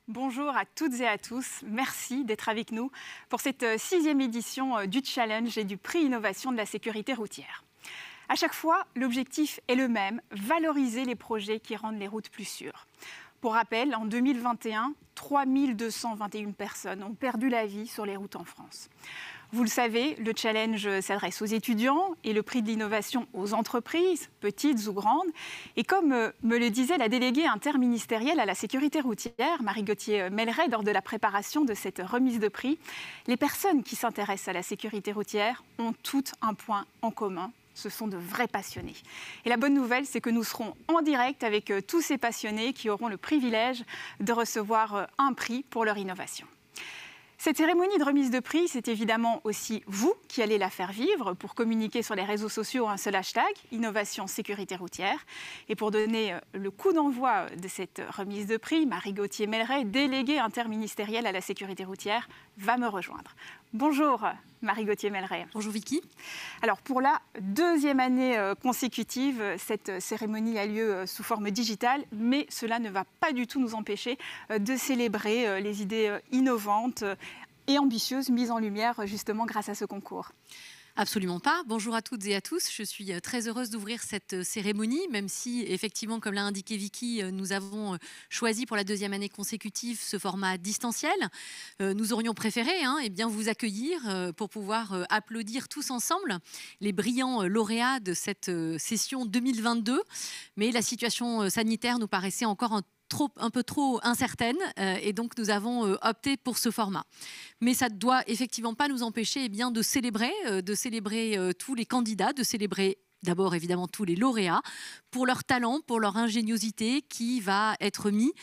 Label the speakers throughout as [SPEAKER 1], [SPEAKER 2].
[SPEAKER 1] Bonjour à toutes et à tous. Merci d'être avec nous pour cette 6e édition du Challenge et du Prix Innovation de la sécurité routière. À chaque fois, l'objectif est le même, valoriser les projets qui rendent les routes plus sûres. Pour rappel, en 2021, 3221 personnes ont perdu la vie sur les routes en France. Vous le savez, le challenge s'adresse aux étudiants et le prix de l'innovation aux entreprises, petites ou grandes. Et comme me le disait la déléguée interministérielle à la sécurité routière, Marie Gauthier-Melleret, lors de la préparation de cette remise de prix, les personnes qui s'intéressent à la sécurité routière ont toutes un point en commun. Ce sont de vrais passionnés. Et la bonne nouvelle, c'est que nous serons en direct avec tous ces passionnés qui auront le privilège de recevoir un prix pour leur innovation. Cette cérémonie de remise de prix, c'est évidemment aussi vous qui allez la faire vivre pour communiquer sur les réseaux sociaux un seul hashtag, Innovation Sécurité Routière. Et pour donner le coup d'envoi de cette remise de prix, Marie Gauthier-Melleret, déléguée interministérielle à la sécurité routière, va me rejoindre. Bonjour Marie Gauthier-Melleret.
[SPEAKER 2] Bonjour Vicky.
[SPEAKER 1] Alors pour la 2e année consécutive, cette cérémonie a lieu sous forme digitale, mais cela ne va pas du tout nous empêcher de célébrer les idées innovantes et ambitieuses mises en lumière justement grâce à ce concours.
[SPEAKER 2] Absolument pas. Bonjour à toutes et à tous. Je suis très heureuse d'ouvrir cette cérémonie, même si, effectivement, comme l'a indiqué Vicky, nous avons choisi pour la 2e année consécutive ce format distanciel. Nous aurions préféré vous accueillir pour pouvoir applaudir tous ensemble les brillants lauréats de cette session 2022. Mais la situation sanitaire nous paraissait encore un peu trop incertaine et donc nous avons opté pour ce format. Mais ça ne doit effectivement pas nous empêcher de célébrer tous les candidats, de célébrer d'abord évidemment tous les lauréats pour leur talent, pour leur ingéniosité qui va être mis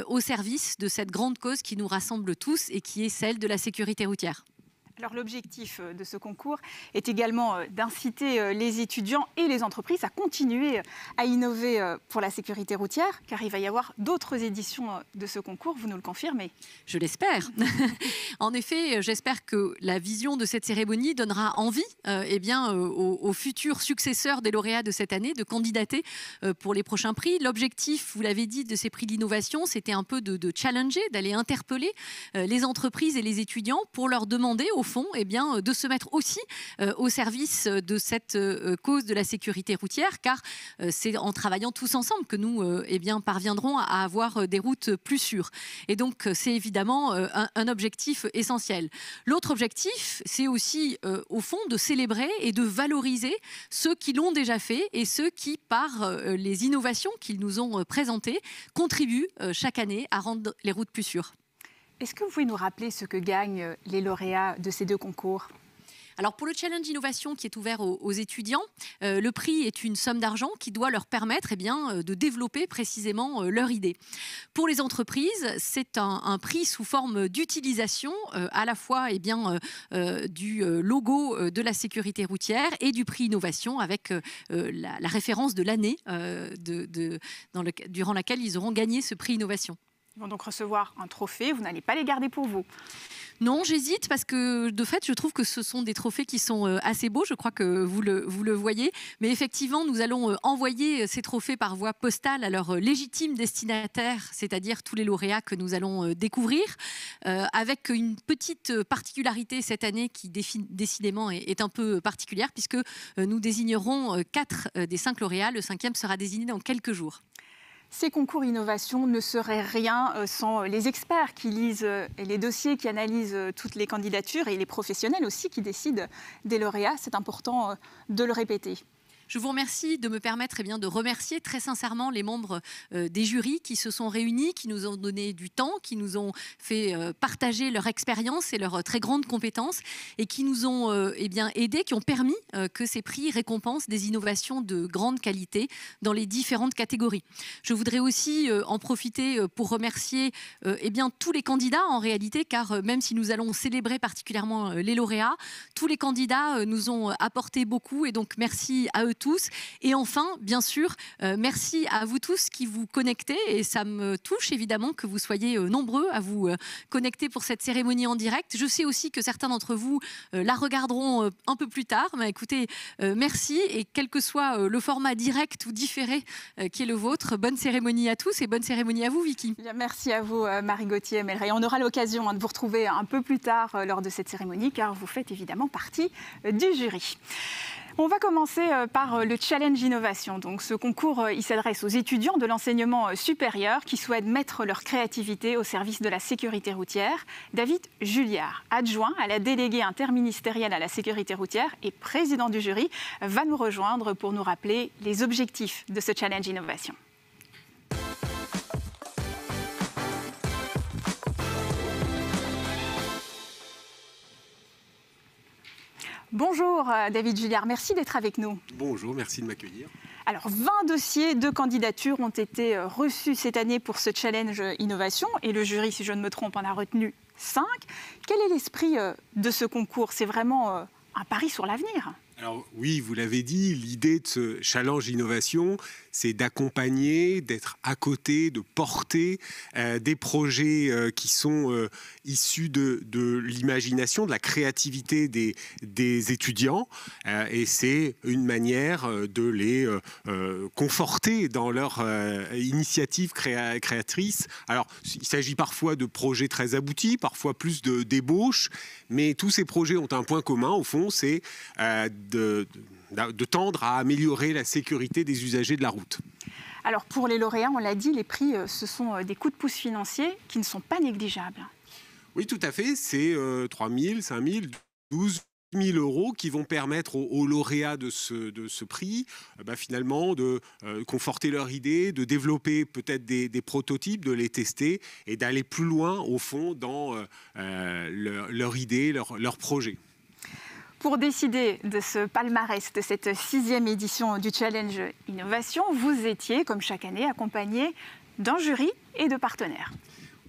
[SPEAKER 2] au service de cette grande cause qui nous rassemble tous et qui est celle de la sécurité routière.
[SPEAKER 1] Alors l'objectif de ce concours est également d'inciter les étudiants et les entreprises à continuer à innover pour la sécurité routière, car il va y avoir d'autres éditions de ce concours, vous nous le confirmez?
[SPEAKER 2] Je l'espère. En effet, j'espère que la vision de cette cérémonie donnera envie aux futurs successeurs des lauréats de cette année de candidater pour les prochains prix. L'objectif, vous l'avez dit, de ces prix d'innovation, c'était un peu de challenger, d'aller interpeller les entreprises et les étudiants pour leur demander au fond, de se mettre aussi au service de cette cause de la sécurité routière, car c'est en travaillant tous ensemble que nous parviendrons à avoir des routes plus sûres. Et donc, c'est évidemment un objectif essentiel. L'autre objectif, c'est aussi, au fond, de célébrer et de valoriser ceux qui l'ont déjà fait et ceux qui, par les innovations qu'ils nous ont présentées, contribuent chaque année à rendre les routes plus sûres.
[SPEAKER 1] Est-ce que vous pouvez nous rappeler ce que gagnent les lauréats de ces 2 concours ?
[SPEAKER 2] Alors pour le Challenge Innovation qui est ouvert aux étudiants, le prix est une somme d'argent qui doit leur permettre de développer précisément leur idée. Pour les entreprises, c'est un prix sous forme d'utilisation à la fois du logo de la sécurité routière et du prix Innovation avec la référence de l'année durant laquelle ils auront gagné ce prix Innovation.
[SPEAKER 1] Ils vont donc recevoir un trophée, vous n'allez pas les garder pour vous?
[SPEAKER 2] Non, j'hésite parce que de fait, je trouve que ce sont des trophées qui sont assez beaux. Je crois que vous le voyez. Mais effectivement, nous allons envoyer ces trophées par voie postale à leurs légitimes destinataires, c'est-à-dire tous les lauréats que nous allons découvrir, avec une petite particularité cette année qui décidément est un peu particulière, puisque nous désignerons 4 des 5 lauréats. Le 5e sera désigné dans quelques jours.
[SPEAKER 1] Ces concours innovation ne seraient rien sans les experts qui lisent les dossiers, qui analysent toutes les candidatures et les professionnels aussi qui décident des lauréats. C'est important de le répéter.
[SPEAKER 2] Je vous remercie de me permettre de remercier très sincèrement les membres des jurys qui se sont réunis, qui nous ont donné du temps, qui nous ont fait partager leur expérience et leurs très grandes compétences et qui nous ont aidés, qui ont permis que ces prix récompensent des innovations de grande qualité dans les différentes catégories. Je voudrais aussi en profiter pour remercier tous les candidats en réalité, car même si nous allons célébrer particulièrement les lauréats, tous les candidats nous ont apporté beaucoup et donc merci à eux tous. Et enfin, bien sûr, merci à vous tous qui vous connectez. Et ça me touche évidemment que vous soyez nombreux à vous connecter pour cette cérémonie en direct. Je sais aussi que certains d'entre vous la regarderont un peu plus tard. Mais écoutez, merci. Et quel que soit le format direct ou différé qui est le vôtre, bonne cérémonie à tous et bonne cérémonie à vous, Vicky.
[SPEAKER 1] Bien, merci à vous, Marie Gauthier-Melray. On aura l'occasion de vous retrouver un peu plus tard lors de cette cérémonie, car vous faites évidemment partie du jury. On va commencer par le Challenge Innovation. Donc, ce concours, il s'adresse aux étudiants de l'enseignement supérieur qui souhaitent mettre leur créativité au service de la sécurité routière. David Julliard, adjoint à la déléguée interministérielle à la sécurité routière et président du jury, va nous rejoindre pour nous rappeler les objectifs de ce Challenge Innovation. Bonjour David Julliard, merci d'être avec nous.
[SPEAKER 3] Bonjour, merci de m'accueillir.
[SPEAKER 1] Alors 20 dossiers de candidature ont été reçus cette année pour ce Challenge Innovation et le jury, si je ne me trompe, en a retenu 5. Quel est l'esprit de ce concours? C'est vraiment un pari sur l'avenir.
[SPEAKER 3] Alors oui, vous l'avez dit, l'idée de ce Challenge Innovation, c'est d'accompagner, d'être à côté, de porter des projets qui sont issus de l'imagination, de la créativité des étudiants. Et c'est une manière de les conforter dans leur initiative créatrice. Alors, il s'agit parfois de projets très aboutis, parfois plus de débauches, mais tous ces projets ont un point commun, au fond, c'est de tendre à améliorer la sécurité des usagers de la route.
[SPEAKER 1] Alors pour les lauréats, on l'a dit, les prix, ce sont des coups de pouce financiers qui ne sont pas négligeables.
[SPEAKER 3] Oui, tout à fait. C'est 3 000, 5 000, 12 000 euros qui vont permettre aux lauréats de ce prix finalement de conforter leur idée, de développer peut-être des prototypes, de les tester et d'aller plus loin au fond dans leur idée, leur projet.
[SPEAKER 1] Pour décider de ce palmarès, de cette 6e édition du Challenge Innovation, vous étiez, comme chaque année, accompagné d'un jury et de partenaires.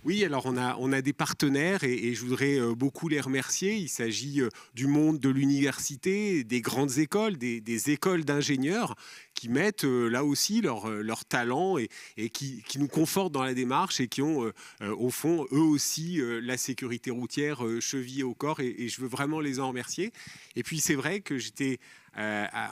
[SPEAKER 3] Oui, alors on a des partenaires et je voudrais beaucoup les remercier. Il s'agit du monde de l'université, des grandes écoles, des écoles d'ingénieurs qui mettent là aussi leur talent et qui nous confortent dans la démarche et qui ont au fond eux aussi la sécurité routière chevillée au corps et je veux vraiment les en remercier. Et puis c'est vrai que j'étais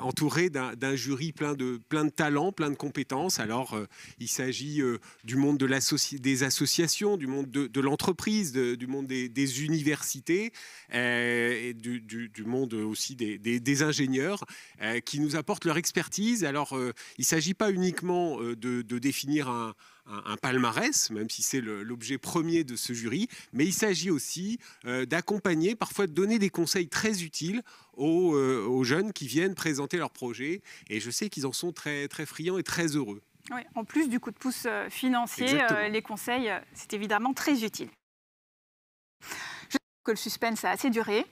[SPEAKER 3] entouré d'un jury plein de talents, plein de compétences. Alors, il s'agit du monde des associations, du monde de l'entreprise, du monde des universités, et du monde aussi des ingénieurs qui nous apportent leur expertise. Alors, il ne s'agit pas uniquement de définir un palmarès, même si c'est l'objet premier de ce jury, mais il s'agit aussi d'accompagner, parfois de donner des conseils très utiles aux jeunes qui viennent présenter leurs projets. Et je sais qu'ils en sont très, très friands et très heureux.
[SPEAKER 1] Oui, en plus du coup de pouce financier, les conseils, c'est évidemment très utile. Je sais que le suspense a assez duré.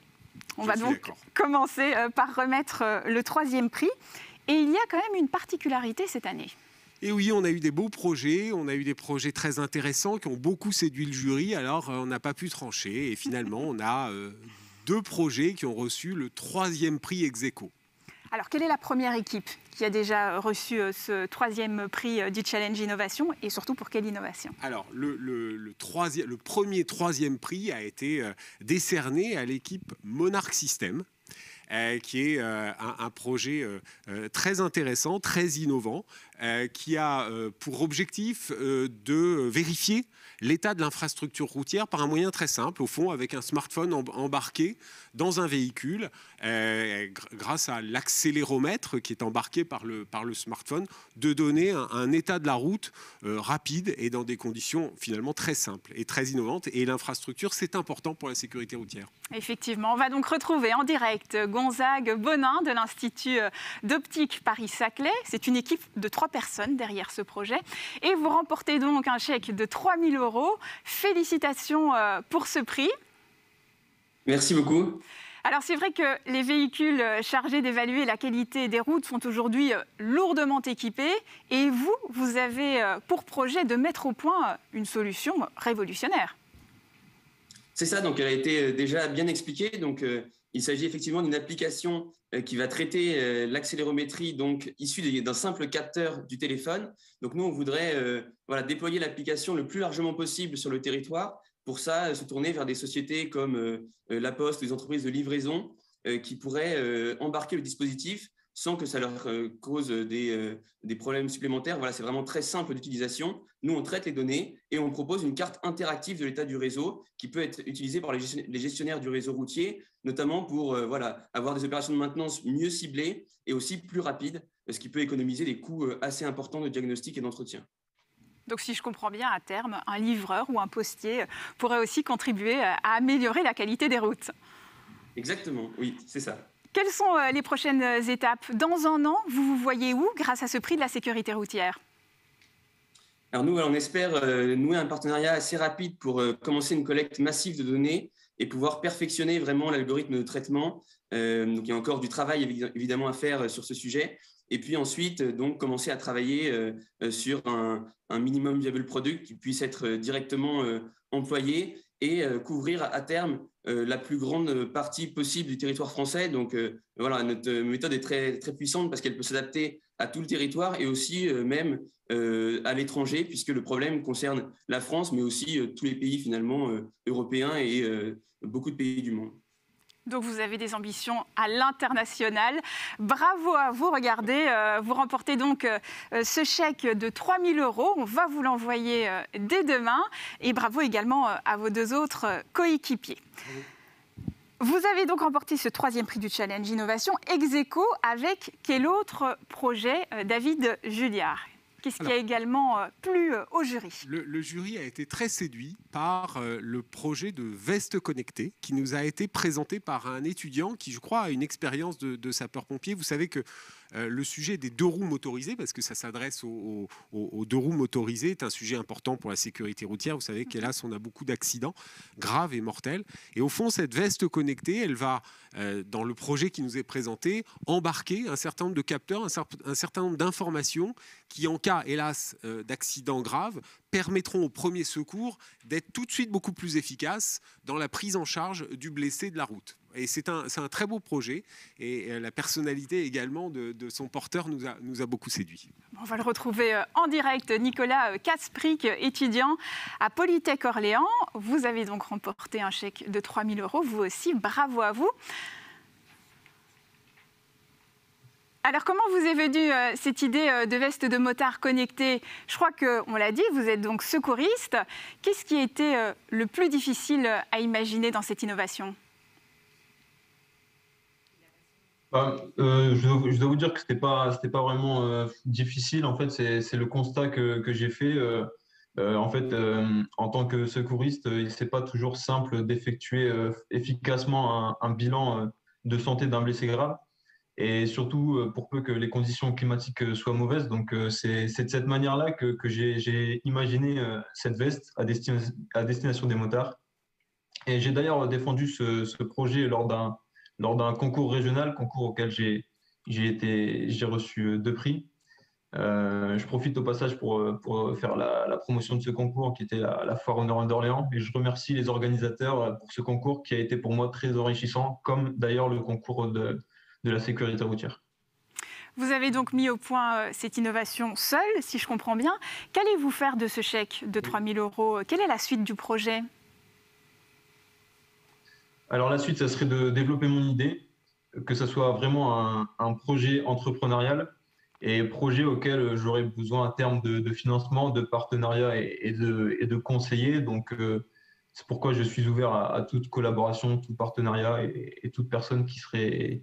[SPEAKER 1] On va donc commencer par remettre le 3e prix. Et il y a quand même une particularité cette année.
[SPEAKER 3] Et oui, on a eu des beaux projets, on a eu des projets très intéressants qui ont beaucoup séduit le jury, alors on n'a pas pu trancher. Et finalement, on a 2 projets qui ont reçu le 3e prix ex aequo.
[SPEAKER 1] Alors, quelle est la première équipe qui a déjà reçu ce 3e prix du Challenge Innovation et surtout pour quelle innovation?
[SPEAKER 3] Alors, le premier 3e prix a été décerné à l'équipe Monarch System. Qui est un projet très intéressant, très innovant, qui a pour objectif de vérifier l'état de l'infrastructure routière par un moyen très simple, au fond, avec un smartphone embarqué dans un véhicule, grâce à l'accéléromètre qui est embarqué par le smartphone, de donner un état de la route rapide et dans des conditions finalement très simples et très innovantes. Et l'infrastructure, c'est important pour la sécurité routière.
[SPEAKER 1] Effectivement, on va donc retrouver en direct Gonzague Bonin de l'Institut d'Optique Paris-Saclay. C'est une équipe de 3 personnes derrière ce projet. Et vous remportez donc un chèque de 3 000 euros. Félicitations pour ce prix.
[SPEAKER 4] Merci beaucoup.
[SPEAKER 1] Alors c'est vrai que les véhicules chargés d'évaluer la qualité des routes sont aujourd'hui lourdement équipés. Et vous avez pour projet de mettre au point une solution révolutionnaire.
[SPEAKER 4] C'est ça, donc elle a été déjà bien expliquée. Donc, il s'agit effectivement d'une application qui va traiter l'accélérométrie donc issue d'un simple capteur du téléphone. Donc nous, on voudrait déployer l'application le plus largement possible sur le territoire. Pour ça, se tourner vers des sociétés comme La Poste, les entreprises de livraison qui pourraient embarquer le dispositif sans que ça leur cause des problèmes supplémentaires. Voilà, c'est vraiment très simple d'utilisation. Nous, on traite les données et on propose une carte interactive de l'état du réseau qui peut être utilisée par les gestionnaires du réseau routier, notamment pour avoir des opérations de maintenance mieux ciblées et aussi plus rapides, ce qui peut économiser des coûts assez importants de diagnostic et d'entretien.
[SPEAKER 1] Donc, si je comprends bien, à terme, un livreur ou un postier pourrait aussi contribuer à améliorer la qualité des routes. Exactement, oui, c'est ça. Quelles sont les prochaines étapes? Dans un an, vous vous voyez où grâce à ce prix de la sécurité routière?
[SPEAKER 4] Alors nous, on espère nouer un partenariat assez rapide pour commencer une collecte massive de données et pouvoir perfectionner vraiment l'algorithme de traitement. Donc il y a encore du travail évidemment à faire sur ce sujet. Et puis ensuite, donc, commencer à travailler sur un minimum viable product qui puisse être directement employé et couvrir à terme la plus grande partie possible du territoire français. Donc voilà, notre méthode est très, très puissante parce qu'elle peut s'adapter à tout le territoire et aussi même à l'étranger, puisque le problème concerne la France, mais aussi tous les pays finalement européens et beaucoup de pays du monde.
[SPEAKER 1] Donc vous avez des ambitions à l'international. Bravo à vous. Regardez, vous remportez donc ce chèque de 3 000 €. On va vous l'envoyer dès demain. Et bravo également à vos deux autres coéquipiers. Vous avez donc remporté ce 3e prix du Challenge Innovation ex-aequo avec quel autre projet, David Julliard? Qu'est-ce qui a également plu au jury?
[SPEAKER 3] Le jury a été très séduit par le projet de veste connectée qui nous a été présenté par un étudiant qui, je crois, a une expérience de sapeur-pompier. Vous savez que le sujet des 2 roues motorisées, parce que ça s'adresse aux 2 roues motorisées, est un sujet important pour la sécurité routière. Vous savez qu'hélas, on a beaucoup d'accidents graves et mortels. Et au fond, cette veste connectée, elle va, dans le projet qui nous est présenté, embarquer un certain nombre de capteurs, un certain nombre d'informations qui, en cas, hélas, d'accidents graves, permettront aux premiers secours d'être tout de suite beaucoup plus efficaces dans la prise en charge du blessé de la route. Et c'est un très beau projet et la personnalité également de son porteur nous a beaucoup séduit.
[SPEAKER 1] On va le retrouver en direct, Nicolas Kasprick, étudiant à Polytech Orléans. Vous avez donc remporté un chèque de 3 000 €, vous aussi, bravo à vous. Alors, comment vous est venue cette idée de veste de motard connectée? Je crois qu'on l'a dit, vous êtes donc secouriste. Qu'est-ce qui a été le plus difficile à imaginer dans cette innovation?
[SPEAKER 5] Je dois vous dire que c'était pas vraiment difficile. En fait, c'est le constat que j'ai fait. En tant que secouriste, c'est pas toujours simple d'effectuer efficacement un bilan de santé d'un blessé grave. Et surtout pour peu que les conditions climatiques soient mauvaises. Donc c'est de cette manière-là que j'ai imaginé cette veste à destination des motards. Et j'ai d'ailleurs défendu ce projet lors d'un concours régional, concours auquel j'ai reçu 2 prix. Je profite au passage pour faire la promotion de ce concours qui était la Foire au Nord d'Orléans. Et je remercie les organisateurs pour ce concours qui a été pour moi très enrichissant, comme d'ailleurs le concours de la sécurité routière.
[SPEAKER 1] Vous avez donc mis au point cette innovation seule, si je comprends bien. Qu'allez-vous faire de ce chèque de 3 000 €? Quelle est la suite du projet?
[SPEAKER 5] Alors la suite, ça serait de développer mon idée, que ce soit vraiment un projet entrepreneurial et projet auquel j'aurais besoin à terme de financement, de partenariat et de conseillers. Donc c'est pourquoi je suis ouvert à toute collaboration, tout partenariat et toute personne qui serait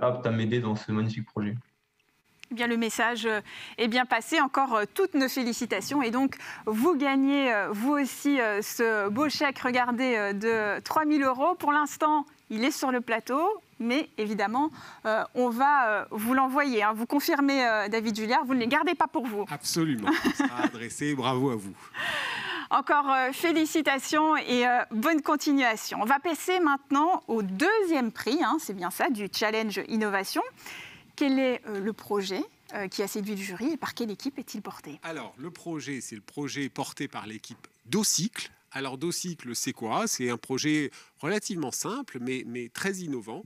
[SPEAKER 5] apte à m'aider dans ce magnifique projet.
[SPEAKER 1] Eh bien, le message est bien passé. Encore toutes nos félicitations. Et donc, vous gagnez, vous aussi, ce beau chèque, regardez, de 3 000 €. Pour l'instant, il est sur le plateau, mais évidemment, on va vous l'envoyer. Vous confirmez, David Julliard, vous ne les gardez pas pour vous.
[SPEAKER 3] Absolument. Ça sera adressé. Bravo à vous.
[SPEAKER 1] Encore félicitations et bonne continuation. On va passer maintenant au 2e prix, c'est bien ça, du Challenge Innovation. Quel est le projet qui a séduit le jury et par quelle équipe est-il porté?
[SPEAKER 3] Alors, le projet, c'est le projet porté par l'équipe d'Ocycle, Alors, Docycle, c'est quoi? C'est un projet relativement simple, mais très innovant.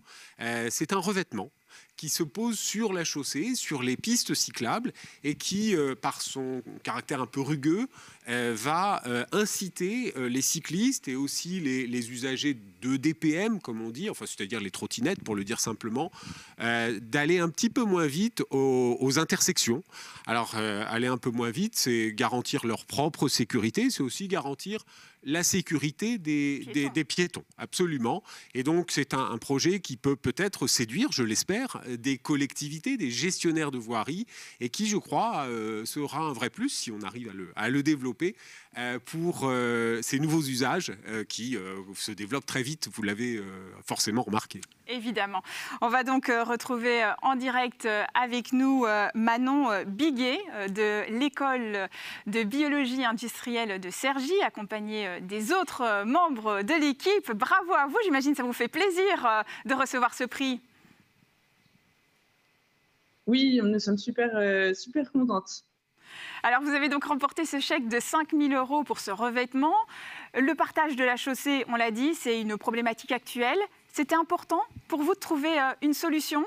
[SPEAKER 3] C'est un revêtement qui se pose sur la chaussée, sur les pistes cyclables, et qui, par son caractère un peu rugueux, va inciter les cyclistes et aussi les usagers de DPM, comme on dit, enfin, c'est-à-dire les trottinettes, pour le dire simplement, d'aller un petit peu moins vite aux intersections. Alors, aller un peu moins vite, c'est garantir leur propre sécurité, c'est aussi garantir la sécurité des piétons, absolument. Et donc, c'est un projet qui peut peut-être séduire, je l'espère, des collectivités, des gestionnaires de voirie, et qui, je crois, sera un vrai plus, si on arrive à le développer, pour ces nouveaux usages qui se développent très vite, vous l'avez forcément remarqué.
[SPEAKER 1] Évidemment. On va donc retrouver en direct avec nous Manon Biguet de l'école de biologie industrielle de Cergy, accompagnée des autres membres de l'équipe. Bravo à vous, j'imagine que ça vous fait plaisir de recevoir ce prix.
[SPEAKER 6] Oui, nous sommes super contentes.
[SPEAKER 1] Alors, vous avez donc remporté ce chèque de 5 000 € pour ce revêtement. Le partage de la chaussée, on l'a dit, c'est une problématique actuelle. C'était important pour vous de trouver une solution?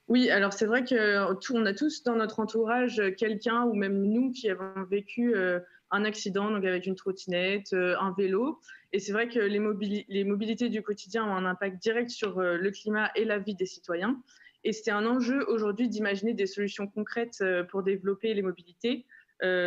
[SPEAKER 6] Oui, alors c'est vrai qu'on a tous dans notre entourage quelqu'un, ou même nous, qui avons vécu un accident, donc avec une trottinette, un vélo. Et c'est vrai que les mobilités du quotidien ont un impact direct sur le climat et la vie des citoyens. Et c'est un enjeu aujourd'hui d'imaginer des solutions concrètes pour développer les mobilités,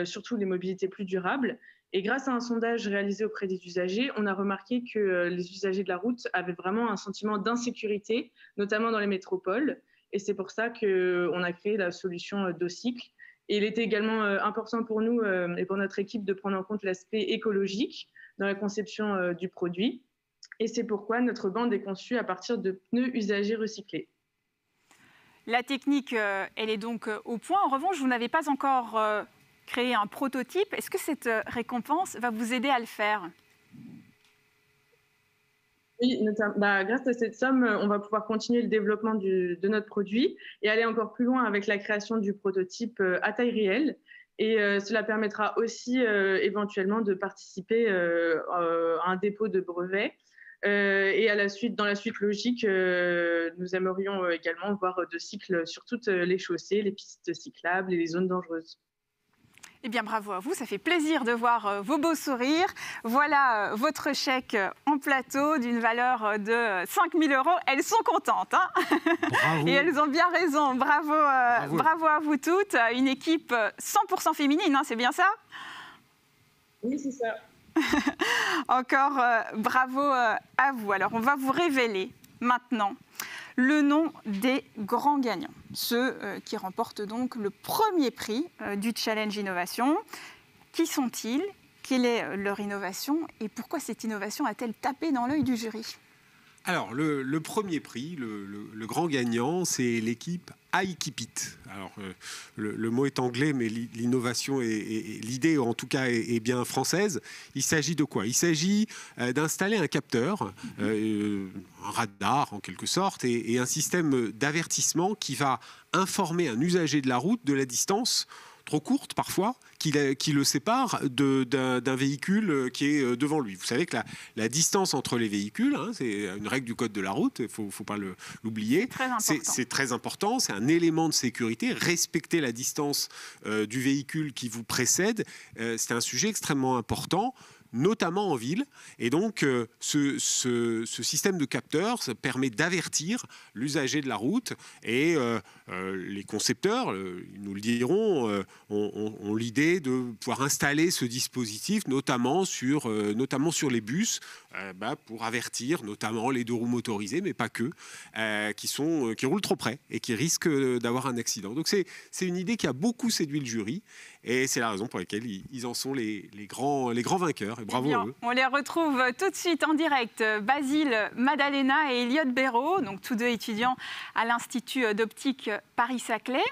[SPEAKER 6] surtout les mobilités plus durables. Et grâce à un sondage réalisé auprès des usagers, on a remarqué que les usagers de la route avaient vraiment un sentiment d'insécurité, notamment dans les métropoles. Et c'est pour ça qu'on a créé la solution Docycle. Et il était également important pour nous et pour notre équipe de prendre en compte l'aspect écologique dans la conception du produit. Et c'est pourquoi notre bande est conçue à partir de pneus usagés recyclés.
[SPEAKER 1] La technique, elle est donc au point. En revanche, vous n'avez pas encore créé un prototype. Est-ce que cette récompense va vous aider à le faire?
[SPEAKER 6] Oui, grâce à cette somme, on va pouvoir continuer le développement de notre produit et aller encore plus loin avec la création du prototype à taille réelle. Et cela permettra aussi éventuellement de participer à un dépôt de brevet. Et dans la suite logique, nous aimerions également voir Docycle sur toutes les chaussées, les pistes cyclables et les zones dangereuses.
[SPEAKER 1] Eh bien, bravo à vous, ça fait plaisir de voir vos beaux sourires. Voilà votre chèque en plateau d'une valeur de 5 000 €. Elles sont contentes, hein.
[SPEAKER 3] Bravo.
[SPEAKER 1] Et elles ont bien raison. Bravo à vous toutes. Une équipe 100% féminine, hein, c'est bien ça?
[SPEAKER 6] Oui, c'est ça.
[SPEAKER 1] Encore bravo à vous. Alors, on va vous révéler maintenant le nom des grands gagnants, ceux qui remportent donc le premier prix du Challenge Innovation. Qui sont-ils? Quelle est leur innovation? Et pourquoi cette innovation a-t-elle tapé dans l'œil du jury?
[SPEAKER 3] Alors, le premier prix, le grand gagnant, c'est l'équipe iKeepIt. Alors, le mot est anglais, mais l'innovation et l'idée, en tout cas, est bien française. Il s'agit de quoi? Il s'agit d'installer un capteur, un radar en quelque sorte, et un système d'avertissement qui va informer un usager de la route de la distance trop courte parfois, qui le sépare d'un véhicule qui est devant lui. Vous savez que la distance entre les véhicules, hein, c'est une règle du code de la route, il ne faut pas l'oublier. C'est très important, c'est un élément de sécurité. Respecter la distance du véhicule qui vous précède, c'est un sujet extrêmement important, notamment en ville. Et donc, ce système de capteurs, ça permet d'avertir l'usager de la route. Et les concepteurs, ils nous le diront, ont l'idée de pouvoir installer ce dispositif, notamment sur les bus, pour avertir notamment les deux roues motorisées, mais pas que, qui roulent trop près et qui risquent d'avoir un accident. Donc, c'est une idée qui a beaucoup séduit le jury. Et c'est la raison pour laquelle ils en sont les grands vainqueurs. Et bravo à eux.
[SPEAKER 1] On les retrouve tout de suite en direct. Basile Madalena et Elliot Béraud, donc tous deux étudiants à l'Institut d'optique Paris-Saclay.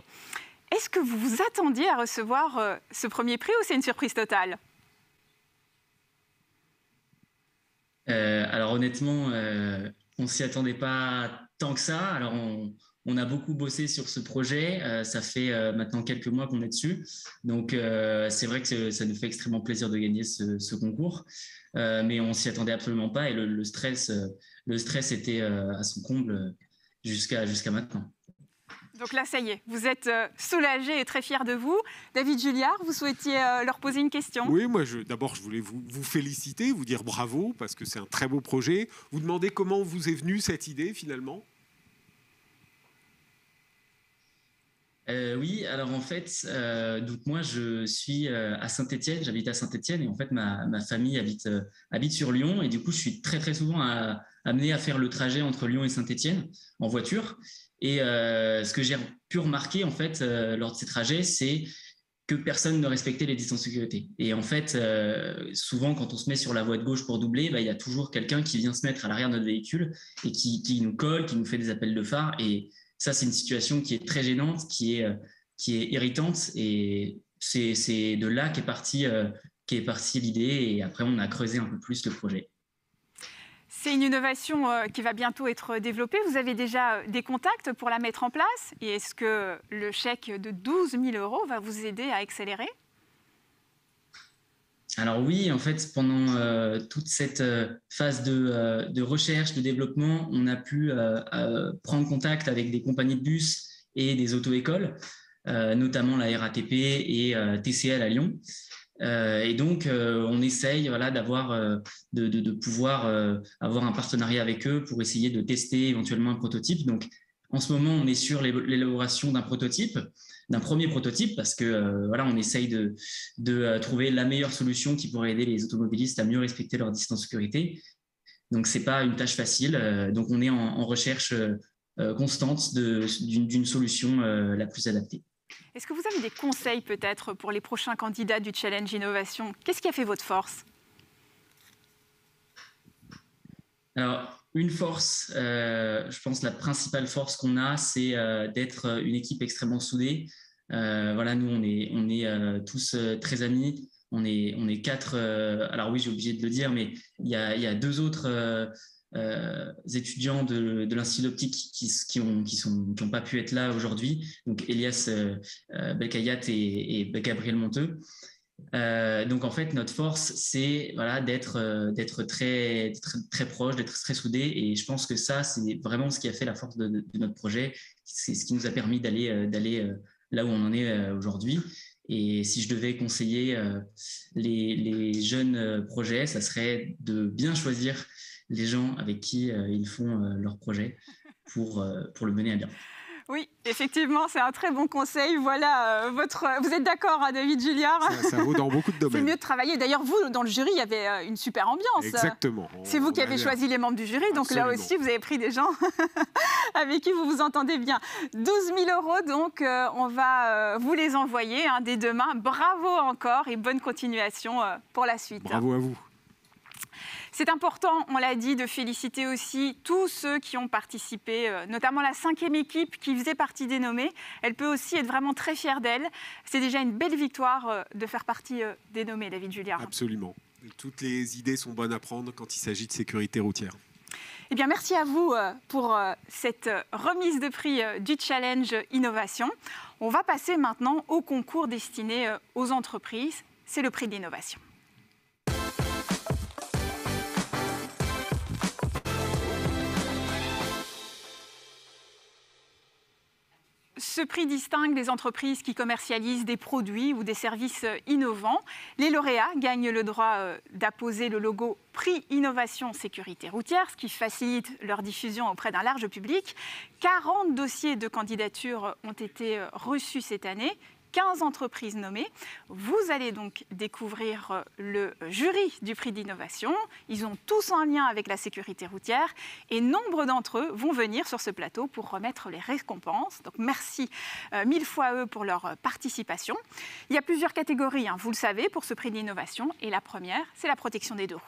[SPEAKER 1] Est-ce que vous vous attendiez à recevoir ce premier prix ou c'est une surprise totale?
[SPEAKER 7] Alors honnêtement, on ne s'y attendait pas tant que ça. Alors On a beaucoup bossé sur ce projet. Ça fait maintenant quelques mois qu'on est dessus. Donc, c'est vrai que ça nous fait extrêmement plaisir de gagner ce concours. Mais on s'y attendait absolument pas. Et le stress était à son comble jusqu'à maintenant.
[SPEAKER 1] Donc là, ça y est, vous êtes soulagé et très fier de vous. David Julliard, vous souhaitiez leur poser une question?
[SPEAKER 3] Oui, moi, d'abord, je voulais vous féliciter, vous dire bravo, parce que c'est un très beau projet. Vous demander comment vous est venue cette idée, finalement?
[SPEAKER 7] Oui, alors en fait, donc moi je suis à Saint-Étienne, j'habite à Saint-Étienne et en fait ma famille habite sur Lyon et du coup je suis très très souvent amené à faire le trajet entre Lyon et Saint-Étienne en voiture. Et ce que j'ai pu remarquer en fait lors de ces trajets, c'est que personne ne respectait les distances de sécurité. Et en fait, souvent quand on se met sur la voie de gauche pour doubler, il y a toujours quelqu'un qui vient se mettre à l'arrière de notre véhicule et qui nous colle, qui nous fait des appels de phare. Et ça, c'est une situation qui est très gênante, qui est irritante. Et c'est de là qu'est partie l'idée. Et après, on a creusé un peu plus le projet.
[SPEAKER 1] C'est une innovation qui va bientôt être développée. Vous avez déjà des contacts pour la mettre en place. Et est-ce que le chèque de 12 000 € va vous aider à accélérer?
[SPEAKER 7] Alors oui, en fait, pendant toute cette phase de recherche, de développement, on a pu prendre contact avec des compagnies de bus et des auto-écoles, notamment la RATP et TCL à Lyon. Et donc, on essaye de pouvoir avoir un partenariat avec eux pour essayer de tester éventuellement un prototype. Donc, en ce moment, on est sur l'élaboration d'un premier prototype, parce que on essaye de trouver la meilleure solution qui pourrait aider les automobilistes à mieux respecter leur distance de sécurité. Donc, c'est pas une tâche facile. Donc, on est en recherche constante d'une solution la plus adaptée.
[SPEAKER 1] Est-ce que vous avez des conseils peut-être pour les prochains candidats du Challenge Innovation? Qu'est-ce qui a fait votre force?
[SPEAKER 7] Alors, une force, je pense la principale force qu'on a, c'est d'être une équipe extrêmement soudée. Nous, on est tous très amis. On est 4. Alors oui, j'ai oublié de le dire, mais il y a 2 autres étudiants de l'Institut d'optique qui ont pas pu être là aujourd'hui, donc Elias Belkayat et Gabriel Monteux. Donc en fait notre force c'est d'être très proche, d'être très soudé, et je pense que ça c'est vraiment ce qui a fait la force de notre projet. C'est ce qui nous a permis d'aller là où on en est aujourd'hui. Et si je devais conseiller les jeunes projets, ça serait de bien choisir les gens avec qui ils font leur projet pour le mener à bien.
[SPEAKER 1] Oui, effectivement, c'est un très bon conseil. Voilà, vous êtes d'accord, hein, David Julliard?
[SPEAKER 3] Ça vaut dans beaucoup de domaines.
[SPEAKER 1] C'est mieux de travailler. D'ailleurs, vous, dans le jury, il y avait une super ambiance.
[SPEAKER 3] Exactement.
[SPEAKER 1] C'est vous qui avez choisi les membres du jury, donc absolument. Là aussi, vous avez pris des gens avec qui vous vous entendez bien. 12 000 €, donc on va vous les envoyer dès demain. Bravo encore et bonne continuation pour la suite.
[SPEAKER 3] Bravo à vous.
[SPEAKER 1] C'est important, on l'a dit, de féliciter aussi tous ceux qui ont participé, notamment la 5e équipe qui faisait partie des nommés. Elle peut aussi être vraiment très fière d'elle. C'est déjà une belle victoire de faire partie des nommés, David Julliard.
[SPEAKER 3] Absolument. Toutes les idées sont bonnes à prendre quand il s'agit de sécurité routière.
[SPEAKER 1] Eh bien, merci à vous pour cette remise de prix du Challenge Innovation. On va passer maintenant au concours destiné aux entreprises. C'est le prix de l'innovation. Ce prix distingue les entreprises qui commercialisent des produits ou des services innovants. Les lauréats gagnent le droit d'apposer le logo Prix Innovation Sécurité Routière, ce qui facilite leur diffusion auprès d'un large public. 40 dossiers de candidature ont été reçus cette année. 15 entreprises nommées. Vous allez donc découvrir le jury du prix d'innovation. Ils ont tous un lien avec la sécurité routière et nombre d'entre eux vont venir sur ce plateau pour remettre les récompenses. Donc merci 1000 fois à eux pour leur participation. Il y a plusieurs catégories, vous le savez, pour ce prix d'innovation. Et la première, c'est la protection des 2 roues.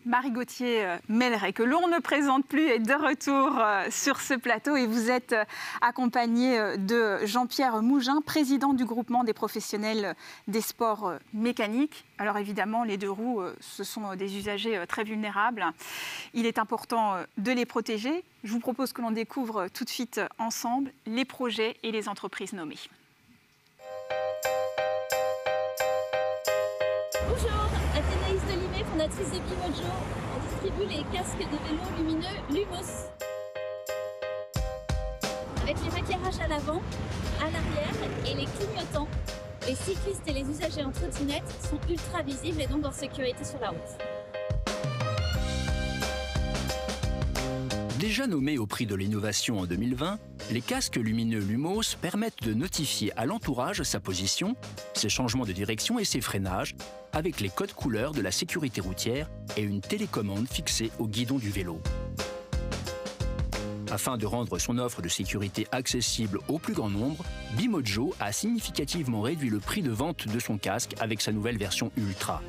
[SPEAKER 1] Marie Gauthier-Melleret, que l'on ne présente plus, est de retour sur ce plateau et vous êtes accompagnée de Jean-Pierre Mougin, président du groupement des professionnels des sports mécaniques. Alors évidemment, les deux roues, ce sont des usagers très vulnérables. Il est important de les protéger. Je vous propose que l'on découvre tout de suite ensemble les projets et les entreprises nommées.
[SPEAKER 8] Bonjour, Athénaïs Delimé, fondatrice de Bimojo. On distribue les casques de vélo lumineux Lumos. Avec les éclairages à l'avant, à l'arrière et les clignotants, les cyclistes et les usagers en trottinette sont ultra visibles et donc en sécurité sur la route.
[SPEAKER 9] Déjà nommés au prix de l'innovation en 2020, les casques lumineux Lumos permettent de notifier à l'entourage sa position, ses changements de direction et ses freinages, avec les codes couleurs de la sécurité routière et une télécommande fixée au guidon du vélo. Afin de rendre son offre de sécurité accessible au plus grand nombre, Bimojo a significativement réduit le prix de vente de son casque avec sa nouvelle version Ultra.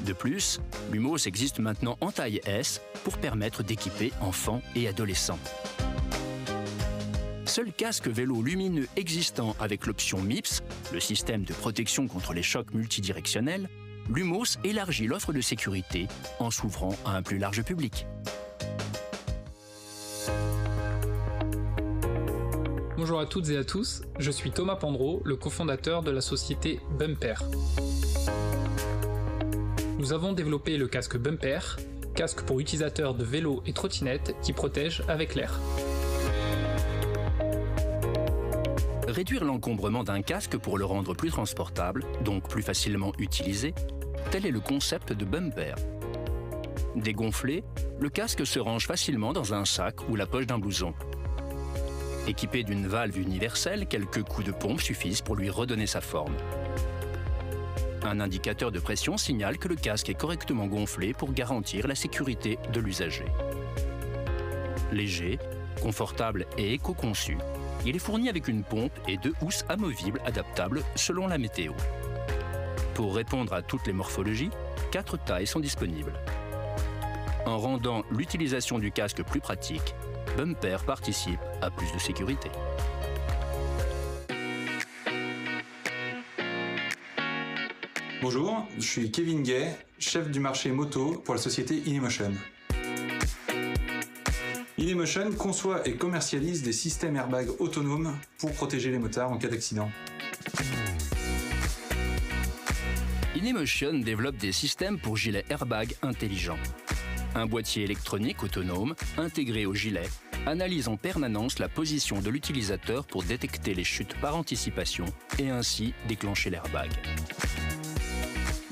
[SPEAKER 9] De plus, Lumos existe maintenant en taille S pour permettre d'équiper enfants et adolescents. Seul casque vélo lumineux existant avec l'option MIPS, le système de protection contre les chocs multidirectionnels, Lumos élargit l'offre de sécurité en s'ouvrant à un plus large public.
[SPEAKER 10] Bonjour à toutes et à tous, je suis Thomas Pandreau, le cofondateur de la société Bumper. Nous avons développé le casque Bumper, casque pour utilisateurs de vélos et trottinettes qui protège avec l'air.
[SPEAKER 9] Réduire l'encombrement d'un casque pour le rendre plus transportable, donc plus facilement utilisé, tel est le concept de Bumper. Dégonflé, le casque se range facilement dans un sac ou la poche d'un blouson. Équipé d'une valve universelle, quelques coups de pompe suffisent pour lui redonner sa forme. Un indicateur de pression signale que le casque est correctement gonflé pour garantir la sécurité de l'usager. Léger, confortable et éco-conçu, il est fourni avec une pompe et 2 housses amovibles adaptables selon la météo. Pour répondre à toutes les morphologies, 4 tailles sont disponibles. En rendant l'utilisation du casque plus pratique, Bumper participe à plus de sécurité.
[SPEAKER 11] Bonjour, je suis Kevin Gay, chef du marché moto pour la société InEmotion. InEmotion conçoit et commercialise des systèmes airbags autonomes pour protéger les motards en cas d'accident.
[SPEAKER 9] InEmotion développe des systèmes pour gilets airbag intelligents. Un boîtier électronique autonome, intégré au gilet, analyse en permanence la position de l'utilisateur pour détecter les chutes par anticipation et ainsi déclencher l'airbag.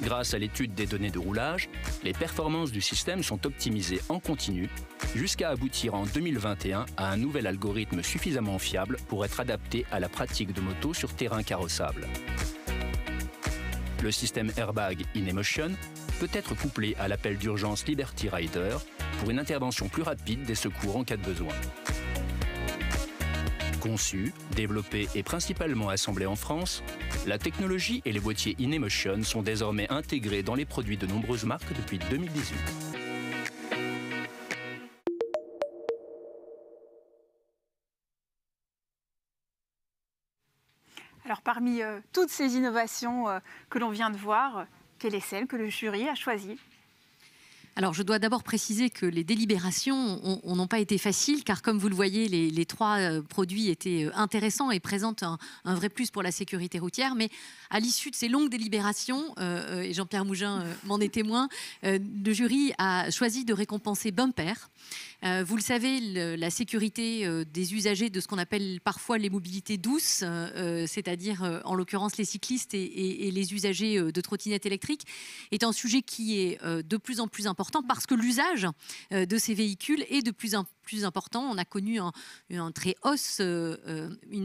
[SPEAKER 9] Grâce à l'étude des données de roulage, les performances du système sont optimisées en continu jusqu'à aboutir en 2021 à un nouvel algorithme suffisamment fiable pour être adapté à la pratique de moto sur terrain carrossable. Le système airbag InEmotion peut être couplé à l'appel d'urgence Liberty Rider pour une intervention plus rapide des secours en cas de besoin. Conçu, développé et principalement assemblé en France, la technologie et les boîtiers InEmotion sont désormais intégrés dans les produits de nombreuses marques depuis 2018.
[SPEAKER 1] Alors parmi toutes ces innovations que l'on vient de voir, quelle est celle que le jury a choisie ?
[SPEAKER 2] Alors, je dois d'abord préciser que les délibérations n'ont pas été faciles, car comme vous le voyez, les 3 produits étaient intéressants et présentent un vrai plus pour la sécurité routière. Mais à l'issue de ces longues délibérations, et Jean-Pierre Mougin m'en est témoin, le jury a choisi de récompenser Bumper. Vous le savez, la sécurité des usagers de ce qu'on appelle parfois les mobilités douces, c'est-à-dire en l'occurrence les cyclistes et les usagers de trottinettes électriques, est un sujet qui est de plus en plus important parce que l'usage de ces véhicules est de plus en plus important. On a connu une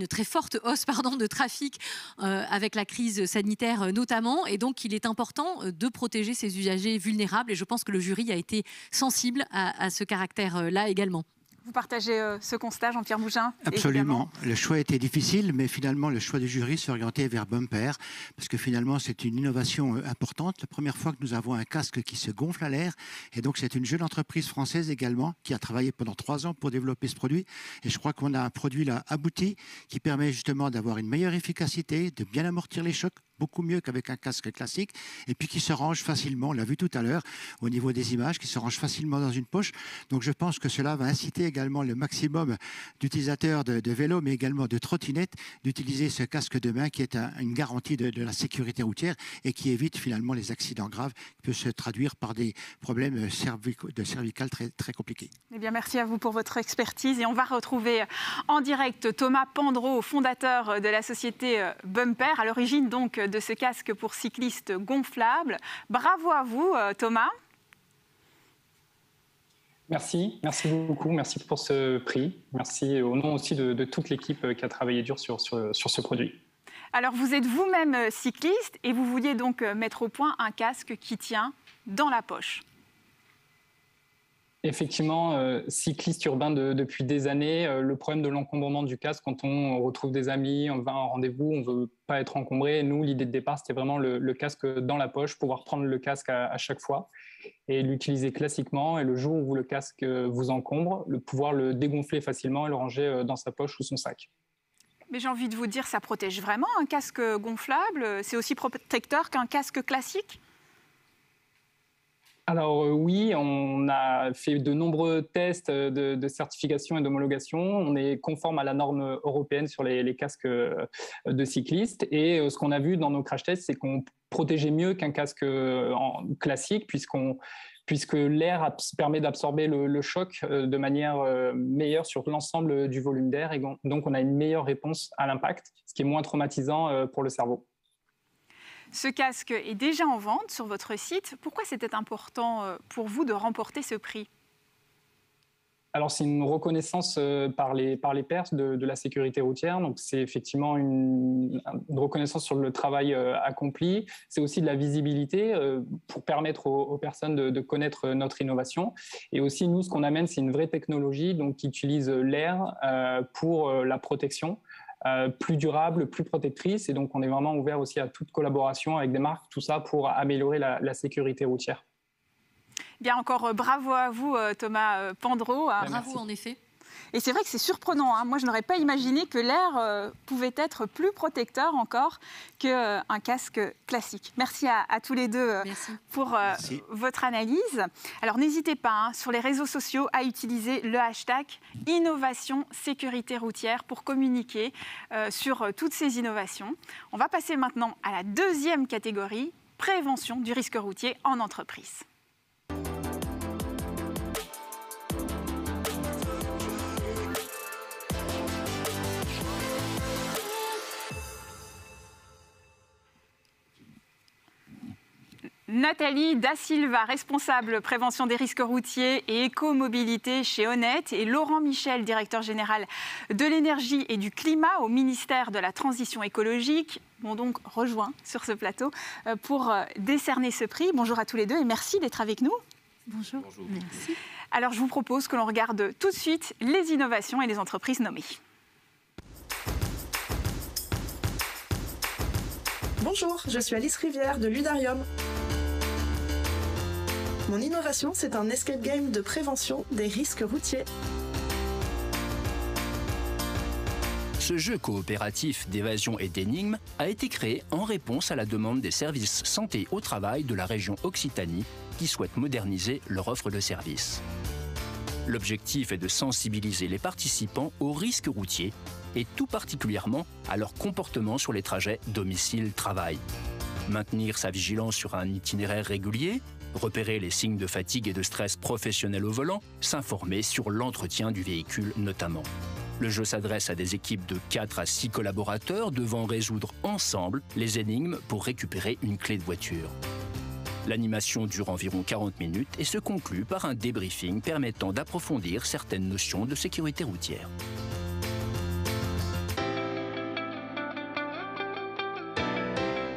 [SPEAKER 2] très forte hausse de trafic avec la crise sanitaire notamment, et donc il est important de protéger ces usagers vulnérables, et je pense que le jury a été sensible à ce caractère-là également.
[SPEAKER 1] Vous partagez ce constat, Jean-Pierre Mougin?
[SPEAKER 12] Absolument. Le choix était difficile, mais finalement, le choix du jury s'est orienté vers Bumper, parce que finalement, c'est une innovation importante. La première fois que nous avons un casque qui se gonfle à l'air, et donc c'est une jeune entreprise française également, qui a travaillé pendant 3 ans pour développer ce produit. Et je crois qu'on a un produit là abouti, qui permet justement d'avoir une meilleure efficacité, de bien amortir les chocs, beaucoup mieux qu'avec un casque classique, et puis qui se range facilement, on l'a vu tout à l'heure, au niveau des images, qui se range facilement dans une poche. Donc je pense que cela va inciter également le maximum d'utilisateurs de vélos, mais également de trottinettes, d'utiliser ce casque de main qui est une garantie de la sécurité routière et qui évite finalement les accidents graves, qui peuvent se traduire par des problèmes cervicales très, très compliqués.
[SPEAKER 1] Eh bien, merci à vous pour votre expertise. Et on va retrouver en direct Thomas Pandreau, fondateur de la société Bumper, à l'origine donc de ce casque pour cyclistes gonflable. Bravo à vous, Thomas.
[SPEAKER 10] Merci beaucoup, merci pour ce prix. Merci au nom aussi de toute l'équipe qui a travaillé dur sur ce produit.
[SPEAKER 1] Alors, vous êtes vous-même cycliste et vous vouliez donc mettre au point un casque qui tient dans la poche.
[SPEAKER 10] Effectivement, cycliste urbain depuis des années, le problème de l'encombrement du casque, quand on retrouve des amis, on va à un rendez-vous, on ne veut pas être encombré. Nous, l'idée de départ, c'était vraiment le casque dans la poche, pouvoir prendre le casque à chaque fois et l'utiliser classiquement. Et le jour où le casque vous encombre, pouvoir le dégonfler facilement et le ranger dans sa poche ou son sac.
[SPEAKER 1] Mais j'ai envie de vous dire, ça protège vraiment un casque gonflable? C'est aussi protecteur qu'un casque classique?
[SPEAKER 10] Alors oui, on a fait de nombreux tests de certification et d'homologation. On est conforme à la norme européenne sur les casques de cyclistes. Et ce qu'on a vu dans nos crash tests, c'est qu'on protégeait mieux qu'un casque classique, puisque l'air permet d'absorber le choc de manière meilleure sur l'ensemble du volume d'air. Et donc, on a une meilleure réponse à l'impact, ce qui est moins traumatisant pour le cerveau.
[SPEAKER 1] Ce casque est déjà en vente sur votre site. Pourquoi c'était important pour vous de remporter ce prix?
[SPEAKER 10] Alors, c'est une reconnaissance par les pairs de la sécurité routière. Donc, c'est effectivement une reconnaissance sur le travail accompli. C'est aussi de la visibilité pour permettre aux personnes de connaître notre innovation. Et aussi, nous, ce qu'on amène, c'est une vraie technologie donc, qui utilise l'air pour la protection. Plus durable, plus protectrice. Et donc, on est vraiment ouvert aussi à toute collaboration avec des marques, tout ça pour améliorer la sécurité routière.
[SPEAKER 1] Bien, encore bravo à vous, Thomas Pandreau.
[SPEAKER 2] Bravo, en effet.
[SPEAKER 1] Et c'est vrai que c'est surprenant. Moi, je n'aurais pas imaginé que l'air pouvait être plus protecteur encore qu'un casque classique. Merci à tous les deux pour votre analyse. Alors, n'hésitez pas sur les réseaux sociaux à utiliser le hashtag Innovation Sécurité Routière pour communiquer sur toutes ces innovations. On va passer maintenant à la deuxième catégorie, prévention du risque routier en entreprise. Nathalie Da Silva, responsable prévention des risques routiers et écomobilité chez Honnête, et Laurent Michel, directeur général de l'énergie et du climat au ministère de la Transition écologique, m'ont donc rejoint sur ce plateau pour décerner ce prix. Bonjour à tous les deux et merci d'être avec nous.
[SPEAKER 2] Bonjour.
[SPEAKER 1] Bonjour. Merci. Alors je vous propose que l'on regarde tout de suite les innovations et les entreprises nommées.
[SPEAKER 13] Bonjour, je suis Alice Rivière de Ludarium. Mon innovation, c'est un escape game de prévention des risques routiers.
[SPEAKER 9] Ce jeu coopératif d'évasion et d'énigmes a été créé en réponse à la demande des services santé au travail de la région Occitanie qui souhaitent moderniser leur offre de services. L'objectif est de sensibiliser les participants aux risques routiers et tout particulièrement à leur comportement sur les trajets domicile-travail. Maintenir sa vigilance sur un itinéraire régulier, repérer les signes de fatigue et de stress professionnel au volant, s'informer sur l'entretien du véhicule notamment. Le jeu s'adresse à des équipes de 4 à 6 collaborateurs devant résoudre ensemble les énigmes pour récupérer une clé de voiture. L'animation dure environ 40 minutes et se conclut par un débriefing permettant d'approfondir certaines notions de sécurité routière.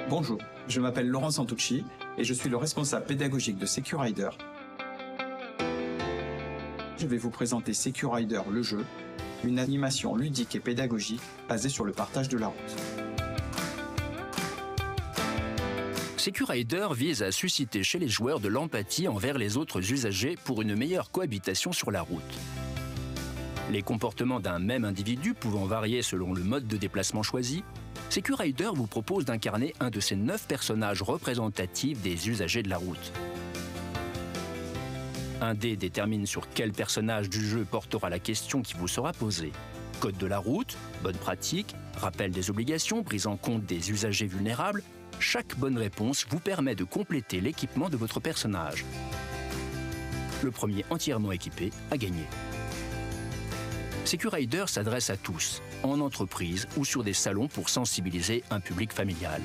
[SPEAKER 14] Bonjour, je m'appelle Laurent Santucci et je suis le responsable pédagogique de SecuRider. je vais vous présenter SecuRider, le jeu, une animation ludique et pédagogique basée sur le partage de la route.
[SPEAKER 9] SecuRider vise à susciter chez les joueurs de l'empathie envers les autres usagers pour une meilleure cohabitation sur la route. Les comportements d'un même individu pouvant varier selon le mode de déplacement choisi, SecuRider vous propose d'incarner un de ces 9 personnages représentatifs des usagers de la route. Un dé détermine sur quel personnage du jeu portera la question qui vous sera posée. Code de la route, bonne pratique, rappel des obligations, prise en compte des usagers vulnérables. Chaque bonne réponse vous permet de compléter l'équipement de votre personnage. Le premier entièrement équipé a gagné. SecuRider s'adresse à tous, en entreprise ou sur des salons pour sensibiliser un public familial.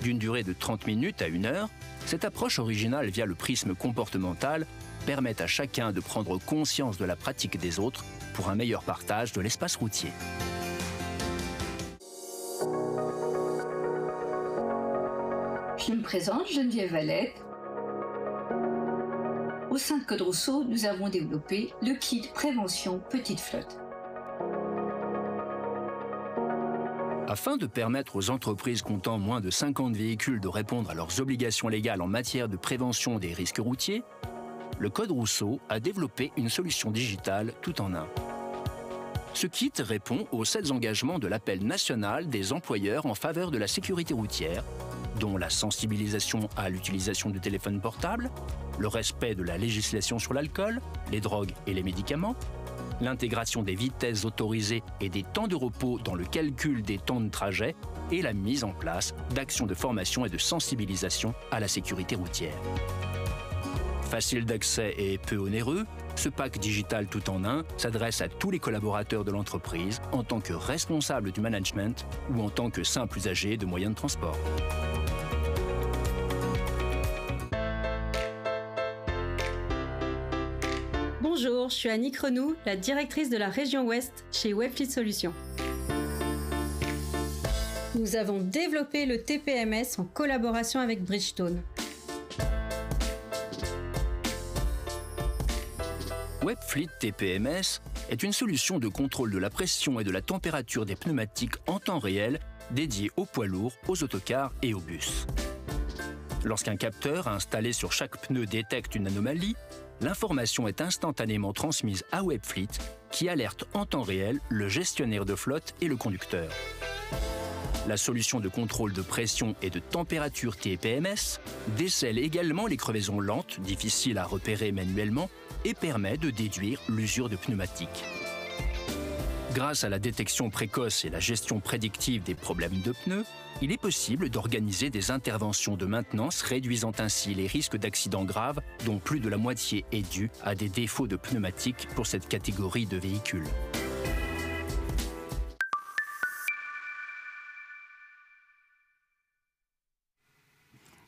[SPEAKER 9] D'une durée de 30 minutes à 1 heure, cette approche originale via le prisme comportemental permet à chacun de prendre conscience de la pratique des autres pour un meilleur partage de l'espace routier.
[SPEAKER 15] Je me présente, Geneviève Valette. Au sein de Code Rousseau, nous avons développé le kit prévention petite flotte.
[SPEAKER 9] Afin de permettre aux entreprises comptant moins de 50 véhicules de répondre à leurs obligations légales en matière de prévention des risques routiers, le Code Rousseau a développé une solution digitale tout en un. Ce kit répond aux 7 engagements de l'appel national des employeurs en faveur de la sécurité routière, dont la sensibilisation à l'utilisation du téléphone portable, le respect de la législation sur l'alcool, les drogues et les médicaments, l'intégration des vitesses autorisées et des temps de repos dans le calcul des temps de trajet et la mise en place d'actions de formation et de sensibilisation à la sécurité routière. Facile d'accès et peu onéreux, ce pack digital tout en un s'adresse à tous les collaborateurs de l'entreprise en tant que responsables du management ou en tant que simples usagers de moyens de transport.
[SPEAKER 16] Bonjour, je suis Annick Renou, la directrice de la région Ouest chez Webfleet Solutions. Nous avons développé le TPMS en collaboration avec Bridgestone.
[SPEAKER 9] Webfleet TPMS est une solution de contrôle de la pression et de la température des pneumatiques en temps réel dédiée aux poids lourds, aux autocars et aux bus. Lorsqu'un capteur installé sur chaque pneu détecte une anomalie, l'information est instantanément transmise à Webfleet qui alerte en temps réel le gestionnaire de flotte et le conducteur. La solution de contrôle de pression et de température TPMS décèle également les crevaisons lentes, difficiles à repérer manuellement, et permet de déduire l'usure de pneumatiques. Grâce à la détection précoce et la gestion prédictive des problèmes de pneus, il est possible d'organiser des interventions de maintenance réduisant ainsi les risques d'accidents graves dont plus de la moitié est due à des défauts de pneumatiques pour cette catégorie de véhicules.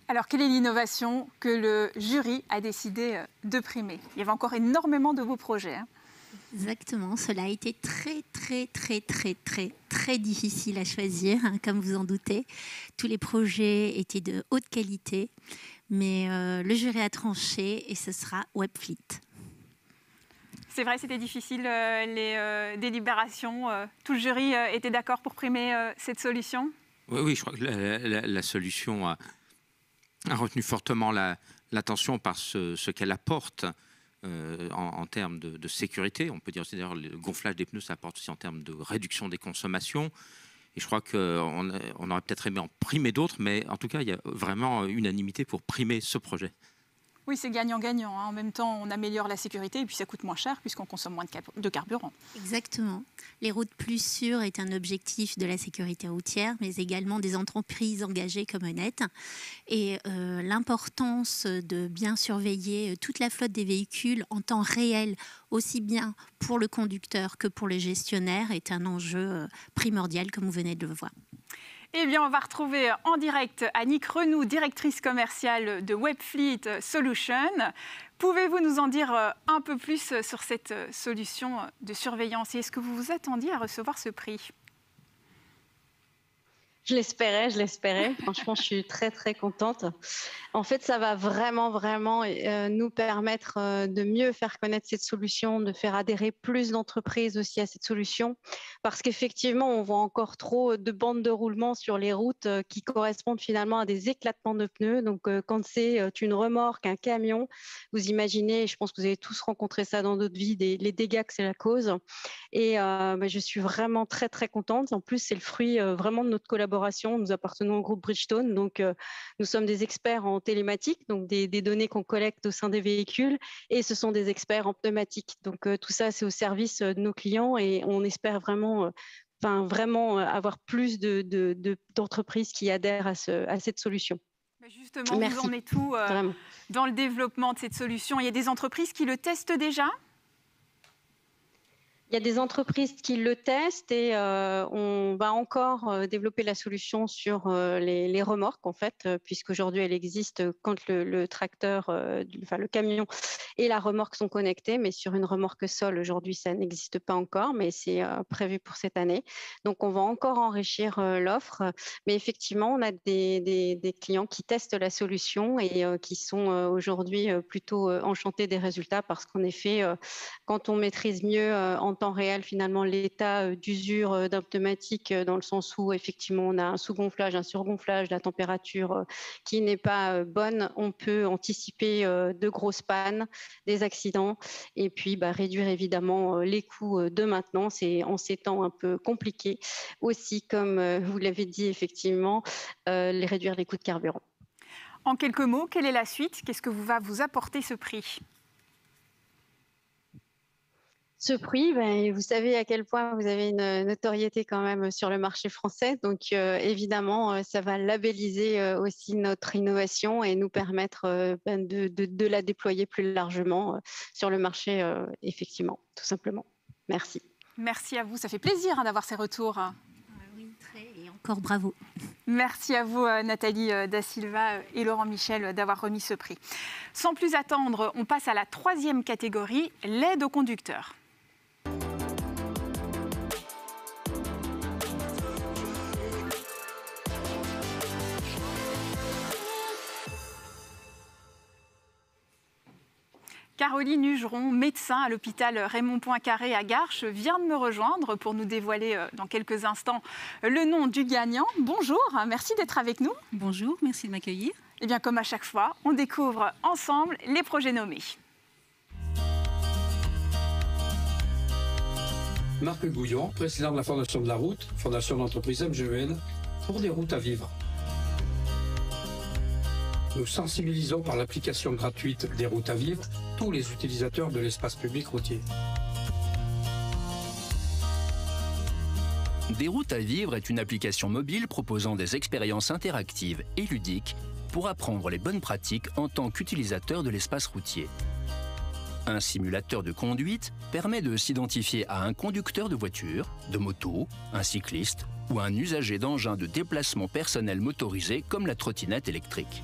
[SPEAKER 1] Alors, quelle est l'innovation que le jury a décidé de primer? Il y avait encore énormément de beaux projets.
[SPEAKER 17] Exactement, cela a été très difficile à choisir, comme vous en doutez. Tous les projets étaient de haute qualité, mais le jury a tranché et ce sera Webfleet.
[SPEAKER 1] C'est vrai, c'était difficile, les délibérations. Tout le jury était d'accord pour primer cette solution?
[SPEAKER 18] Oui, je crois que la solution a retenu fortement l'attention par ce qu'elle apporte en termes de sécurité. On peut dire aussi d'ailleurs le gonflage des pneus, ça apporte aussi en termes de réduction des consommations. Et je crois qu'on aurait peut-être aimé en primer d'autres, mais en tout cas, il y a vraiment unanimité pour primer ce projet.
[SPEAKER 1] Oui, c'est gagnant-gagnant. En même temps, on améliore la sécurité et puis ça coûte moins cher puisqu'on consomme moins de carburant.
[SPEAKER 17] Exactement. Les routes plus sûres est un objectif de la sécurité routière, mais également des entreprises engagées comme Net. Et l'importance de bien surveiller toute la flotte des véhicules en temps réel, aussi bien pour le conducteur que pour le gestionnaire, est un enjeu primordial, comme vous venez de le voir.
[SPEAKER 1] Eh bien, on va retrouver en direct Annick Renou, directrice commerciale de Webfleet Solutions. Pouvez-vous nous en dire un peu plus sur cette solution de surveillance et est-ce que vous vous attendiez à recevoir ce prix?
[SPEAKER 19] Je l'espérais. Franchement, je suis très, très contente. En fait, ça va vraiment nous permettre de mieux faire connaître cette solution, de faire adhérer plus d'entreprises aussi à cette solution. Parce qu'effectivement, on voit encore trop de bandes de roulement sur les routes qui correspondent finalement à des éclatements de pneus. Donc, quand c'est une remorque, un camion, vous imaginez, je pense que vous avez tous rencontré ça dans d'autres vies, les dégâts que c'est la cause. Et je suis vraiment très, très contente. En plus, c'est le fruit vraiment de notre collaboration. Nous appartenons au groupe Bridgestone, donc nous sommes des experts en télématique, donc des données qu'on collecte au sein des véhicules, et ce sont des experts en pneumatique. Donc tout ça, c'est au service de nos clients et on espère vraiment avoir plus d'entreprises qui adhèrent à cette solution.
[SPEAKER 1] Justement, vous en êtes où dans le développement de cette solution? Il y a des entreprises qui le testent déjà?
[SPEAKER 19] Il y a des entreprises qui le testent et on va encore développer la solution sur les remorques, en fait, puisqu'aujourd'hui, elle existe quand le tracteur, le camion et la remorque sont connectés, mais sur une remorque sol, aujourd'hui, ça n'existe pas encore, mais c'est prévu pour cette année. Donc, on va encore enrichir l'offre, mais effectivement, on a des clients qui testent la solution et qui sont aujourd'hui plutôt enchantés des résultats parce qu'en effet, quand on maîtrise mieux en temps réel finalement l'état d'usure d'un pneumatique dans le sens où effectivement on a un sous-gonflage, un surgonflage, la température qui n'est pas bonne, on peut anticiper de grosses pannes, des accidents et puis réduire évidemment les coûts de maintenance et en ces temps un peu compliqués aussi, comme vous l'avez dit effectivement, réduire les coûts de carburant.
[SPEAKER 1] En quelques mots, quelle est la suite? Qu'est-ce que va vous apporter ce prix?
[SPEAKER 19] Ce prix, vous savez à quel point vous avez une notoriété quand même sur le marché français. Donc, évidemment, ça va labelliser aussi notre innovation et nous permettre de la déployer plus largement sur le marché, effectivement, tout simplement. Merci.
[SPEAKER 1] Merci à vous. Ça fait plaisir d'avoir ces retours.
[SPEAKER 17] Oui, très. Et encore bravo.
[SPEAKER 1] Merci à vous, Nathalie Da Silva et Laurent Michel, d'avoir remis ce prix. Sans plus attendre, on passe à la troisième catégorie, l'aide aux conducteurs. Caroline Hugeron, médecin à l'hôpital Raymond Poincaré à Garches, vient de me rejoindre pour nous dévoiler dans quelques instants le nom du gagnant. Bonjour, merci d'être avec nous.
[SPEAKER 20] Bonjour, merci de m'accueillir.
[SPEAKER 1] Et bien, comme à chaque fois, on découvre ensemble les projets nommés.
[SPEAKER 21] Marc Gouillon, président de la Fondation de la Route, fondation d'entreprise MGEN, pour des routes à vivre. Nous sensibilisons par l'application gratuite des routes à vivre tous les utilisateurs de l'espace public routier.
[SPEAKER 9] Des routes à vivre est une application mobile proposant des expériences interactives et ludiques pour apprendre les bonnes pratiques en tant qu'utilisateur de l'espace routier. Un simulateur de conduite permet de s'identifier à un conducteur de voiture, de moto, un cycliste ou un usager d'engins de déplacement personnel motorisé comme la trottinette électrique.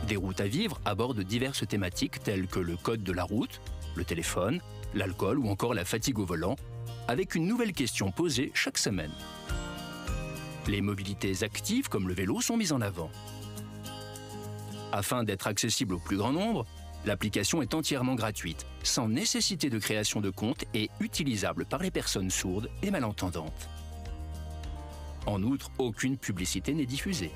[SPEAKER 9] Des routes à vivre abordent diverses thématiques telles que le code de la route, le téléphone, l'alcool ou encore la fatigue au volant, avec une nouvelle question posée chaque semaine. Les mobilités actives comme le vélo sont mises en avant. Afin d'être accessible au plus grand nombre, l'application est entièrement gratuite, sans nécessité de création de compte et utilisable par les personnes sourdes et malentendantes. En outre, aucune publicité n'est diffusée.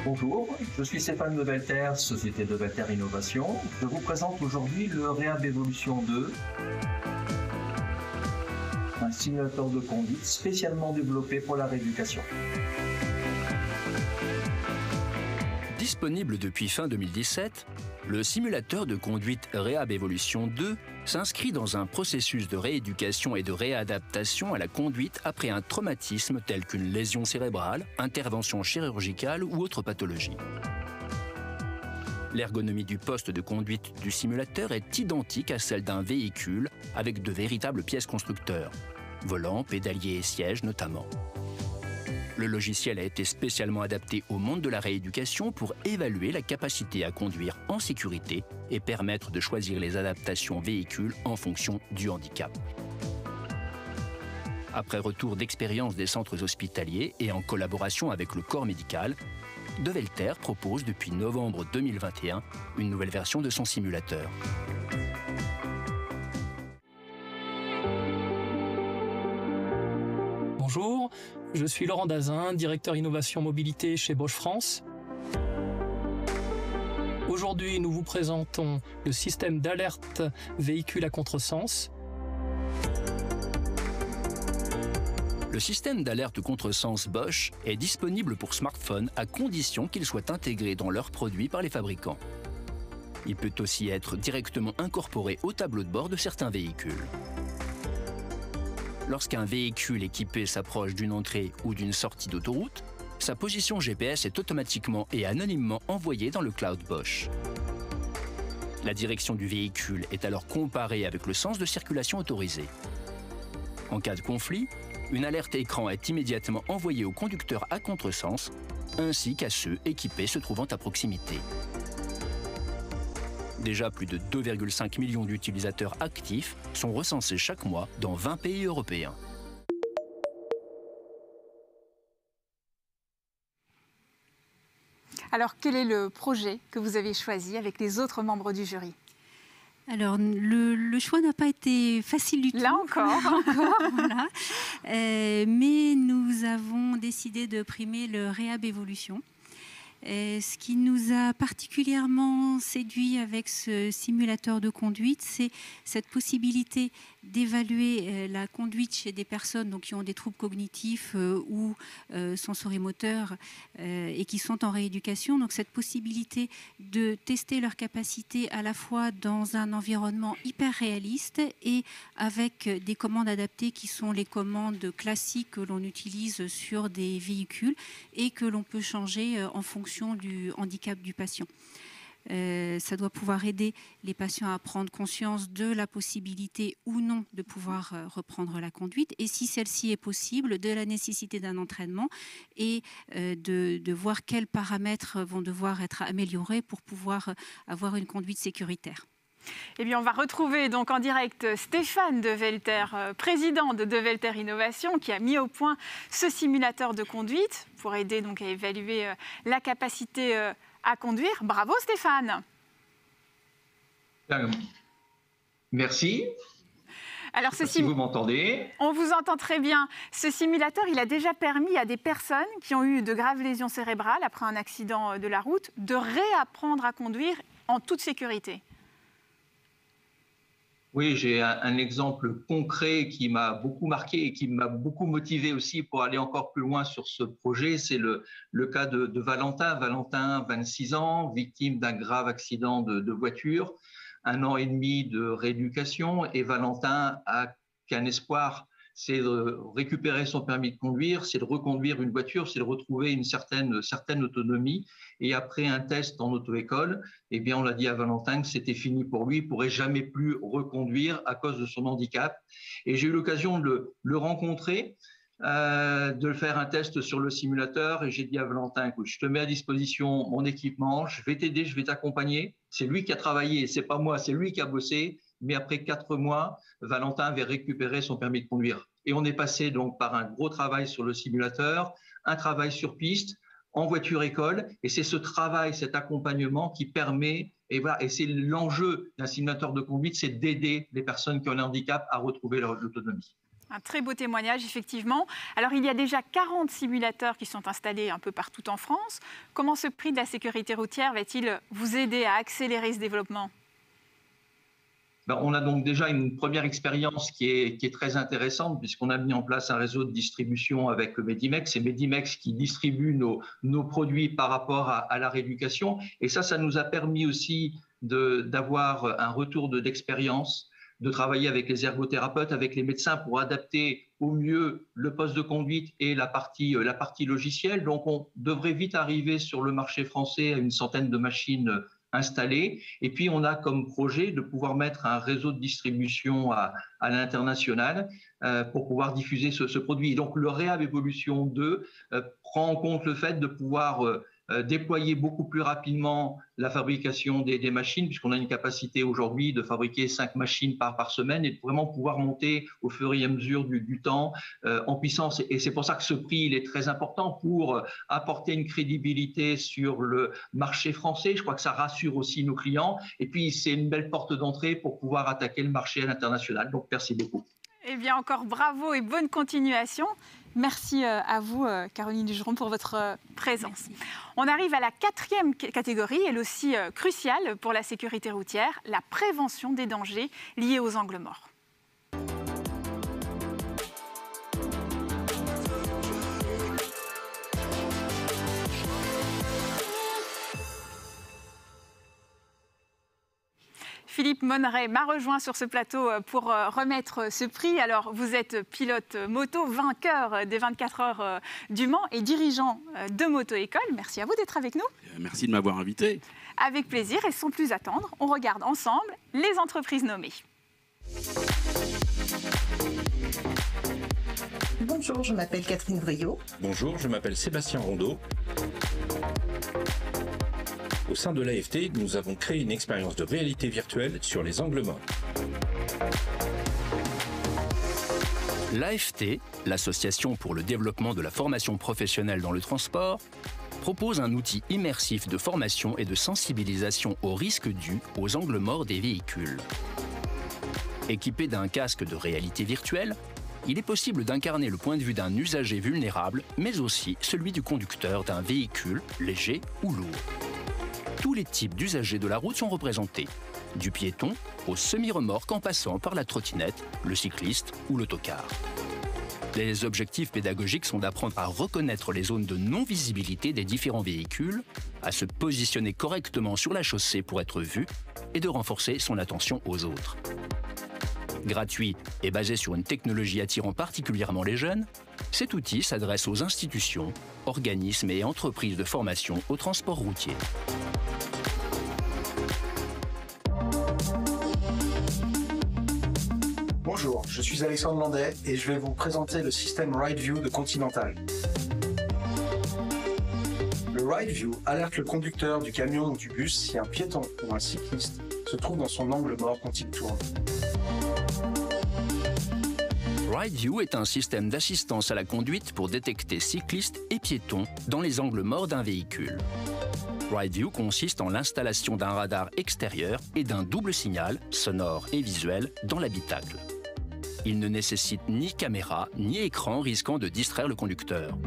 [SPEAKER 22] Bonjour, je suis Stéphane Develter, société Develter Innovation. Je vous présente aujourd'hui le Rehab Evolution 2, un simulateur de conduite spécialement développé pour la rééducation.
[SPEAKER 9] Disponible depuis fin 2017, le simulateur de conduite Rehab Evolution 2 s'inscrit dans un processus de rééducation et de réadaptation à la conduite après un traumatisme tel qu'une lésion cérébrale, intervention chirurgicale ou autre pathologie. L'ergonomie du poste de conduite du simulateur est identique à celle d'un véhicule avec de véritables pièces constructeurs, volant, pédalier et sièges notamment. Le logiciel a été spécialement adapté au monde de la rééducation pour évaluer la capacité à conduire en sécurité et permettre de choisir les adaptations véhicules en fonction du handicap. Après retour d'expérience des centres hospitaliers et en collaboration avec le corps médical, Develter propose depuis novembre 2021 une nouvelle version de son simulateur.
[SPEAKER 4] Bonjour, je suis Laurent Dazin, directeur innovation mobilité chez Bosch France. Aujourd'hui, nous vous présentons le système d'alerte véhicule à contresens.
[SPEAKER 9] Le système d'alerte contresens Bosch est disponible pour smartphone à condition qu'il soit intégré dans leurs produits par les fabricants. Il peut aussi être directement incorporé au tableau de bord de certains véhicules. Lorsqu'un véhicule équipé s'approche d'une entrée ou d'une sortie d'autoroute, sa position GPS est automatiquement et anonymement envoyée dans le cloud Bosch. La direction du véhicule est alors comparée avec le sens de circulation autorisé. En cas de conflit, une alerte écran est immédiatement envoyée aux conducteurs à contresens, ainsi qu'à ceux équipés se trouvant à proximité. Déjà plus de 2,5 millions d'utilisateurs actifs sont recensés chaque mois dans 20 pays européens.
[SPEAKER 1] Alors, quel est le projet que vous avez choisi avec les autres membres du jury ?
[SPEAKER 20] Alors, le choix n'a pas été facile du tout.
[SPEAKER 1] Là encore.
[SPEAKER 20] Voilà. Mais nous avons décidé de primer le Réhab Évolution. Ce qui nous a particulièrement séduit avec ce simulateur de conduite, c'est cette possibilité d'évaluer la conduite chez des personnes donc, qui ont des troubles cognitifs ou sensorimoteurs et qui sont en rééducation. Donc cette possibilité de tester leur capacité à la fois dans un environnement hyper réaliste et avec des commandes adaptées qui sont les commandes classiques que l'on utilise sur des véhicules et que l'on peut changer en fonction du handicap du patient. Ça doit pouvoir aider les patients à prendre conscience de la possibilité ou non de pouvoir reprendre la conduite et si celle-ci est possible, de la nécessité d'un entraînement et de voir quels paramètres vont devoir être améliorés pour pouvoir avoir une conduite sécuritaire.
[SPEAKER 1] Eh bien, on va retrouver donc en direct Stéphane Develter, président de Develter Innovation, qui a mis au point ce simulateur de conduite pour aider donc à évaluer la capacité à conduire. Bravo Stéphane.
[SPEAKER 22] Merci.
[SPEAKER 1] Alors,
[SPEAKER 22] si vous m'entendez.
[SPEAKER 1] On vous entend très bien. Ce simulateur, il a déjà permis à des personnes qui ont eu de graves lésions cérébrales après un accident de la route de réapprendre à conduire en toute sécurité.
[SPEAKER 22] Oui, j'ai un exemple concret qui m'a beaucoup marqué et qui m'a beaucoup motivé aussi pour aller encore plus loin sur ce projet. C'est le cas de Valentin. Valentin, 26 ans, victime d'un grave accident de voiture, 1 an et demi de rééducation. Et Valentin a qu'un espoir, c'est de récupérer son permis de conduire, c'est de reconduire une voiture, c'est de retrouver une certaine autonomie. Et après un test en auto-école, eh bien, on l'a dit à Valentin que c'était fini pour lui, il ne pourrait jamais plus reconduire à cause de son handicap. Et j'ai eu l'occasion de le rencontrer, de faire un test sur le simulateur. Et j'ai dit à Valentin, écoute, je te mets à disposition mon équipement, je vais t'aider, je vais t'accompagner. C'est lui qui a travaillé, c'est pas moi, c'est lui qui a bossé. Mais après 4 mois, Valentin avait récupéré son permis de conduire. Et on est passé donc par un gros travail sur le simulateur, un travail sur piste, en voiture-école. Et c'est ce travail, cet accompagnement qui permet, et voilà, et c'est l'enjeu d'un simulateur de conduite, c'est d'aider les personnes qui ont un handicap à retrouver leur autonomie.
[SPEAKER 1] Un très beau témoignage, effectivement. Alors, il y a déjà 40 simulateurs qui sont installés un peu partout en France. Comment ce prix de la sécurité routière va-t-il vous aider à accélérer ce développement ?
[SPEAKER 22] On a donc déjà une première expérience qui est très intéressante puisqu'on a mis en place un réseau de distribution avec Medimex. C'est Medimex qui distribue nos produits par rapport à la rééducation. Et ça nous a permis aussi d'avoir un retour d'expérience, de travailler avec les ergothérapeutes, avec les médecins pour adapter au mieux le poste de conduite et la partie logicielle. Donc, on devrait vite arriver sur le marché français à une centaine de machines installés. Et puis, on a comme projet de pouvoir mettre un réseau de distribution à l'international pour pouvoir diffuser ce produit. Et donc, le Réhab Evolution 2 prend en compte le fait de pouvoir déployer beaucoup plus rapidement la fabrication des machines, puisqu'on a une capacité aujourd'hui de fabriquer 5 machines par semaine et de vraiment pouvoir monter au fur et à mesure du temps en puissance. Et c'est pour ça que ce prix il est très important pour apporter une crédibilité sur le marché français. Je crois que ça rassure aussi nos clients. Et puis, c'est une belle porte d'entrée pour pouvoir attaquer le marché à l'international. Donc, merci beaucoup.
[SPEAKER 1] Eh bien, encore bravo et bonne continuation. Merci à vous, Caroline Dugeron, pour votre présence. On arrive à la 4e catégorie, elle aussi cruciale pour la sécurité routière, la prévention des dangers liés aux angles morts. Philippe Monneret m'a rejoint sur ce plateau pour remettre ce prix. Alors, vous êtes pilote moto, vainqueur des 24 heures du Mans et dirigeant de Moto École. Merci à vous d'être avec nous.
[SPEAKER 5] Merci de m'avoir invité.
[SPEAKER 1] Avec plaisir et sans plus attendre, on regarde ensemble les entreprises nommées.
[SPEAKER 13] Bonjour, je m'appelle Catherine Vriot.
[SPEAKER 6] Bonjour, je m'appelle Sébastien Rondeau. Au sein de l'AFT, nous avons créé une expérience de réalité virtuelle sur les angles morts.
[SPEAKER 9] L'AFT, l'Association pour le développement de la formation professionnelle dans le transport, propose un outil immersif de formation et de sensibilisation aux risques dus aux angles morts des véhicules. Équipé d'un casque de réalité virtuelle, il est possible d'incarner le point de vue d'un usager vulnérable, mais aussi celui du conducteur d'un véhicule léger ou lourd. Tous les types d'usagers de la route sont représentés, du piéton au semi-remorque en passant par la trottinette, le cycliste ou l'autocar. Les objectifs pédagogiques sont d'apprendre à reconnaître les zones de non-visibilité des différents véhicules, à se positionner correctement sur la chaussée pour être vu et de renforcer son attention aux autres. Gratuit et basé sur une technologie attirant particulièrement les jeunes, cet outil s'adresse aux institutions, organismes et entreprises de formation au transport routier.
[SPEAKER 23] Bonjour, je suis Alexandre Landais et je vais vous présenter le système RideView de Continental. Le RideView alerte le conducteur du camion ou du bus si un piéton ou un cycliste se trouve dans son angle mort quand il tourne.
[SPEAKER 9] RideView est un système d'assistance à la conduite pour détecter cyclistes et piétons dans les angles morts d'un véhicule. RideView consiste en l'installation d'un radar extérieur et d'un double signal, sonore et visuel, dans l'habitacle. Il ne nécessite ni caméra ni écran risquant de distraire le conducteur.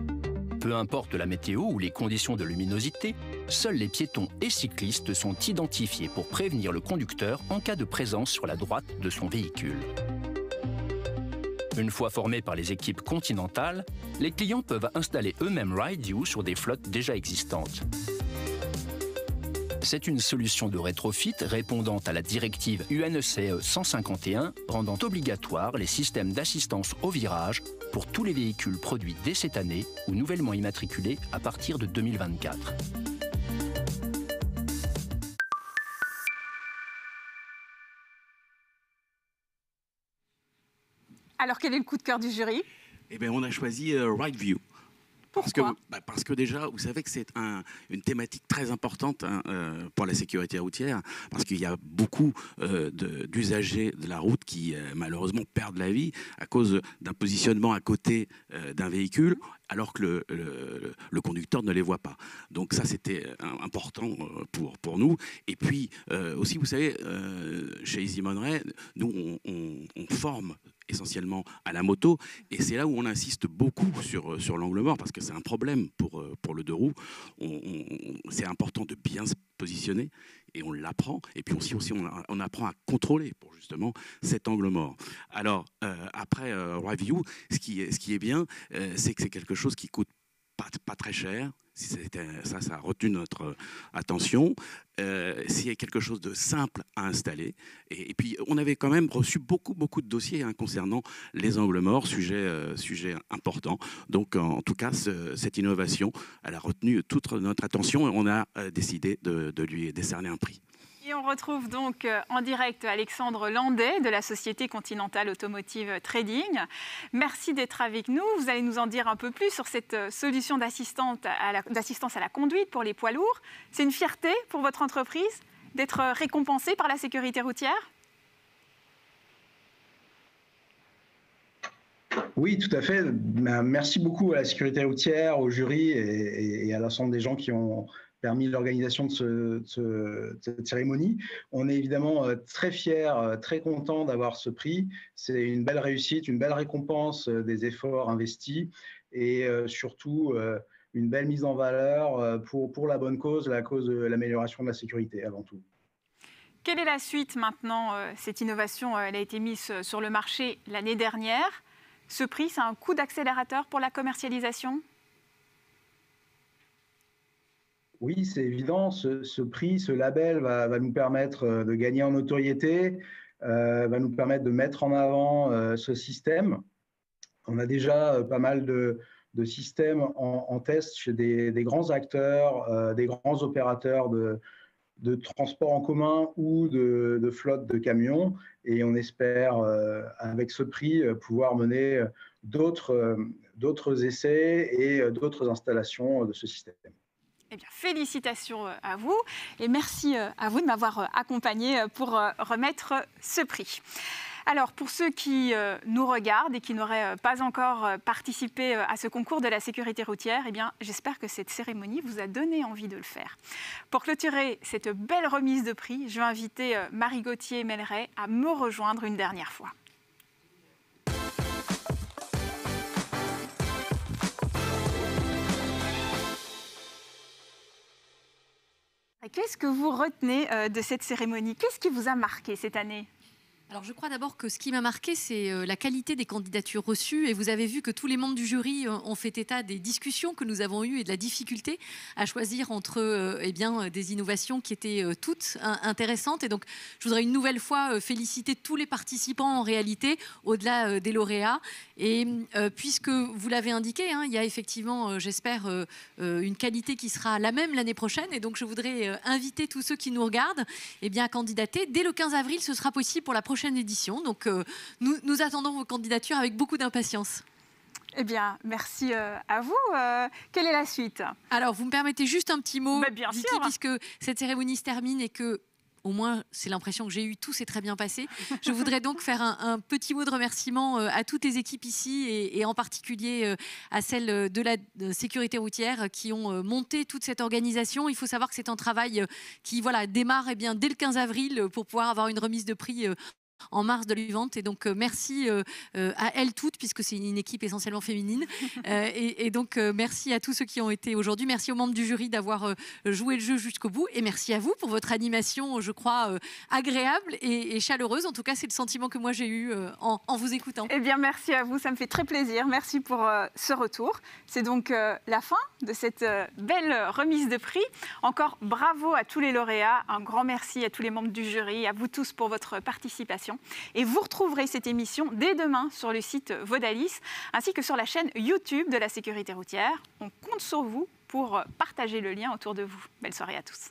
[SPEAKER 9] Peu importe la météo ou les conditions de luminosité, seuls les piétons et cyclistes sont identifiés pour prévenir le conducteur en cas de présence sur la droite de son véhicule. Une fois formés par les équipes Continental, les clients peuvent installer eux-mêmes RideView sur des flottes déjà existantes. C'est une solution de rétrofit répondant à la directive UNECE 151, rendant obligatoire les systèmes d'assistance au virage pour tous les véhicules produits dès cette année ou nouvellement immatriculés à partir de 2024.
[SPEAKER 1] Alors, quel est le coup de cœur du jury?
[SPEAKER 5] Eh bien, on a choisi RideView. Parce que déjà, vous savez que c'est une thématique très importante pour la sécurité routière, parce qu'il y a beaucoup d'usagers de la route qui malheureusement perdent la vie à cause d'un positionnement à côté d'un véhicule, alors que le conducteur ne les voit pas. Donc ça, c'était important pour nous. Et puis aussi, vous savez, chez Easy Monneray, nous, on forme essentiellement à la moto, et c'est là où on insiste beaucoup sur l'angle mort, parce que c'est un problème pour le deux roues. C'est important de bien se positionner, et on l'apprend, et puis aussi on apprend à contrôler pour justement cet angle mort. Alors après RideView, ce qui est bien, c'est que c'est quelque chose qui coûte pas pas très cher. Ça a retenu notre attention. S'il y a quelque chose de simple à installer. Et puis, on avait quand même reçu beaucoup de dossiers concernant les angles morts, sujet important. Donc, en tout cas, cette innovation, elle a retenu toute notre attention et on a décidé de lui décerner un prix.
[SPEAKER 1] Et on retrouve donc en direct Alexandre Landais de la société Continental Automotive Trading. Merci d'être avec nous. Vous allez nous en dire un peu plus sur cette solution d'assistance à la conduite pour les poids lourds. C'est une fierté pour votre entreprise d'être récompensée par la sécurité routière ?
[SPEAKER 3] Oui, tout à fait. Merci beaucoup à la sécurité routière, au jury et à l'ensemble des gens qui ont permis l'organisation de cette cérémonie. On est évidemment très fiers, très contents d'avoir ce prix. C'est une belle réussite, une belle récompense des efforts investis et surtout une belle mise en valeur pour la bonne cause, la cause de l'amélioration de la sécurité avant tout.
[SPEAKER 1] Quelle est la suite maintenant ? Cette innovation, elle a été mise sur le marché l'année dernière. Ce prix, c'est un coup d'accélérateur pour la commercialisation ?
[SPEAKER 3] Oui, c'est évident. Ce prix, ce label va nous permettre de gagner en notoriété, va nous permettre de mettre en avant ce système. On a déjà pas mal de systèmes en test chez des grands acteurs, des grands opérateurs de transport en commun ou de flotte de camions. Et on espère, avec ce prix, pouvoir mener d'autres essais et d'autres installations de ce système.
[SPEAKER 1] Eh bien, félicitations à vous et merci à vous de m'avoir accompagné pour remettre ce prix. Alors, pour ceux qui nous regardent et qui n'auraient pas encore participé à ce concours de la sécurité routière, eh bien, j'espère que cette cérémonie vous a donné envie de le faire. Pour clôturer cette belle remise de prix, je vais inviter Marie Gauthier-Melleret à me rejoindre une dernière fois. Qu'est-ce que vous retenez de cette cérémonie ? Qu'est-ce qui vous a marqué cette année ?
[SPEAKER 2] Alors je crois d'abord que ce qui m'a marqué, c'est la qualité des candidatures reçues. Et vous avez vu que tous les membres du jury ont fait état des discussions que nous avons eues et de la difficulté à choisir entre des innovations qui étaient toutes intéressantes. Et donc je voudrais une nouvelle fois féliciter tous les participants en réalité, au-delà des lauréats. Et puisque vous l'avez indiqué, il y a effectivement, j'espère, une qualité qui sera la même l'année prochaine. Et donc je voudrais inviter tous ceux qui nous regardent à candidater. Dès le 15 avril, ce sera possible pour la prochaine édition. Donc, nous attendons vos candidatures avec beaucoup d'impatience.
[SPEAKER 1] Eh bien, merci à vous. Quelle est la suite ?
[SPEAKER 2] Alors, vous me permettez juste un petit mot,
[SPEAKER 1] bien
[SPEAKER 2] Vicky,
[SPEAKER 1] sûr.
[SPEAKER 2] puisque cette cérémonie se termine et que au moins, c'est l'impression que j'ai eue, tout s'est très bien passé. Je voudrais donc faire un petit mot de remerciement à toutes les équipes ici et en particulier à celles de la sécurité routière qui ont monté toute cette organisation. Il faut savoir que c'est un travail qui démarre dès le 15 avril pour pouvoir avoir une remise de prix en mars de l'event. Et donc, merci à elles toutes, puisque c'est une équipe essentiellement féminine. Et donc, merci à tous ceux qui ont été aujourd'hui. Merci aux membres du jury d'avoir joué le jeu jusqu'au bout. Et merci à vous pour votre animation, je crois, agréable et chaleureuse. En tout cas, c'est le sentiment que moi, j'ai eu en vous écoutant.
[SPEAKER 1] Eh bien, merci à vous. Ça me fait très plaisir. Merci pour ce retour. C'est donc la fin de cette belle remise de prix. Encore bravo à tous les lauréats. Un grand merci à tous les membres du jury, à vous tous pour votre participation. Et vous retrouverez cette émission dès demain sur le site Vodalis, ainsi que sur la chaîne YouTube de la sécurité routière. On compte sur vous pour partager le lien autour de vous. Belle soirée à tous.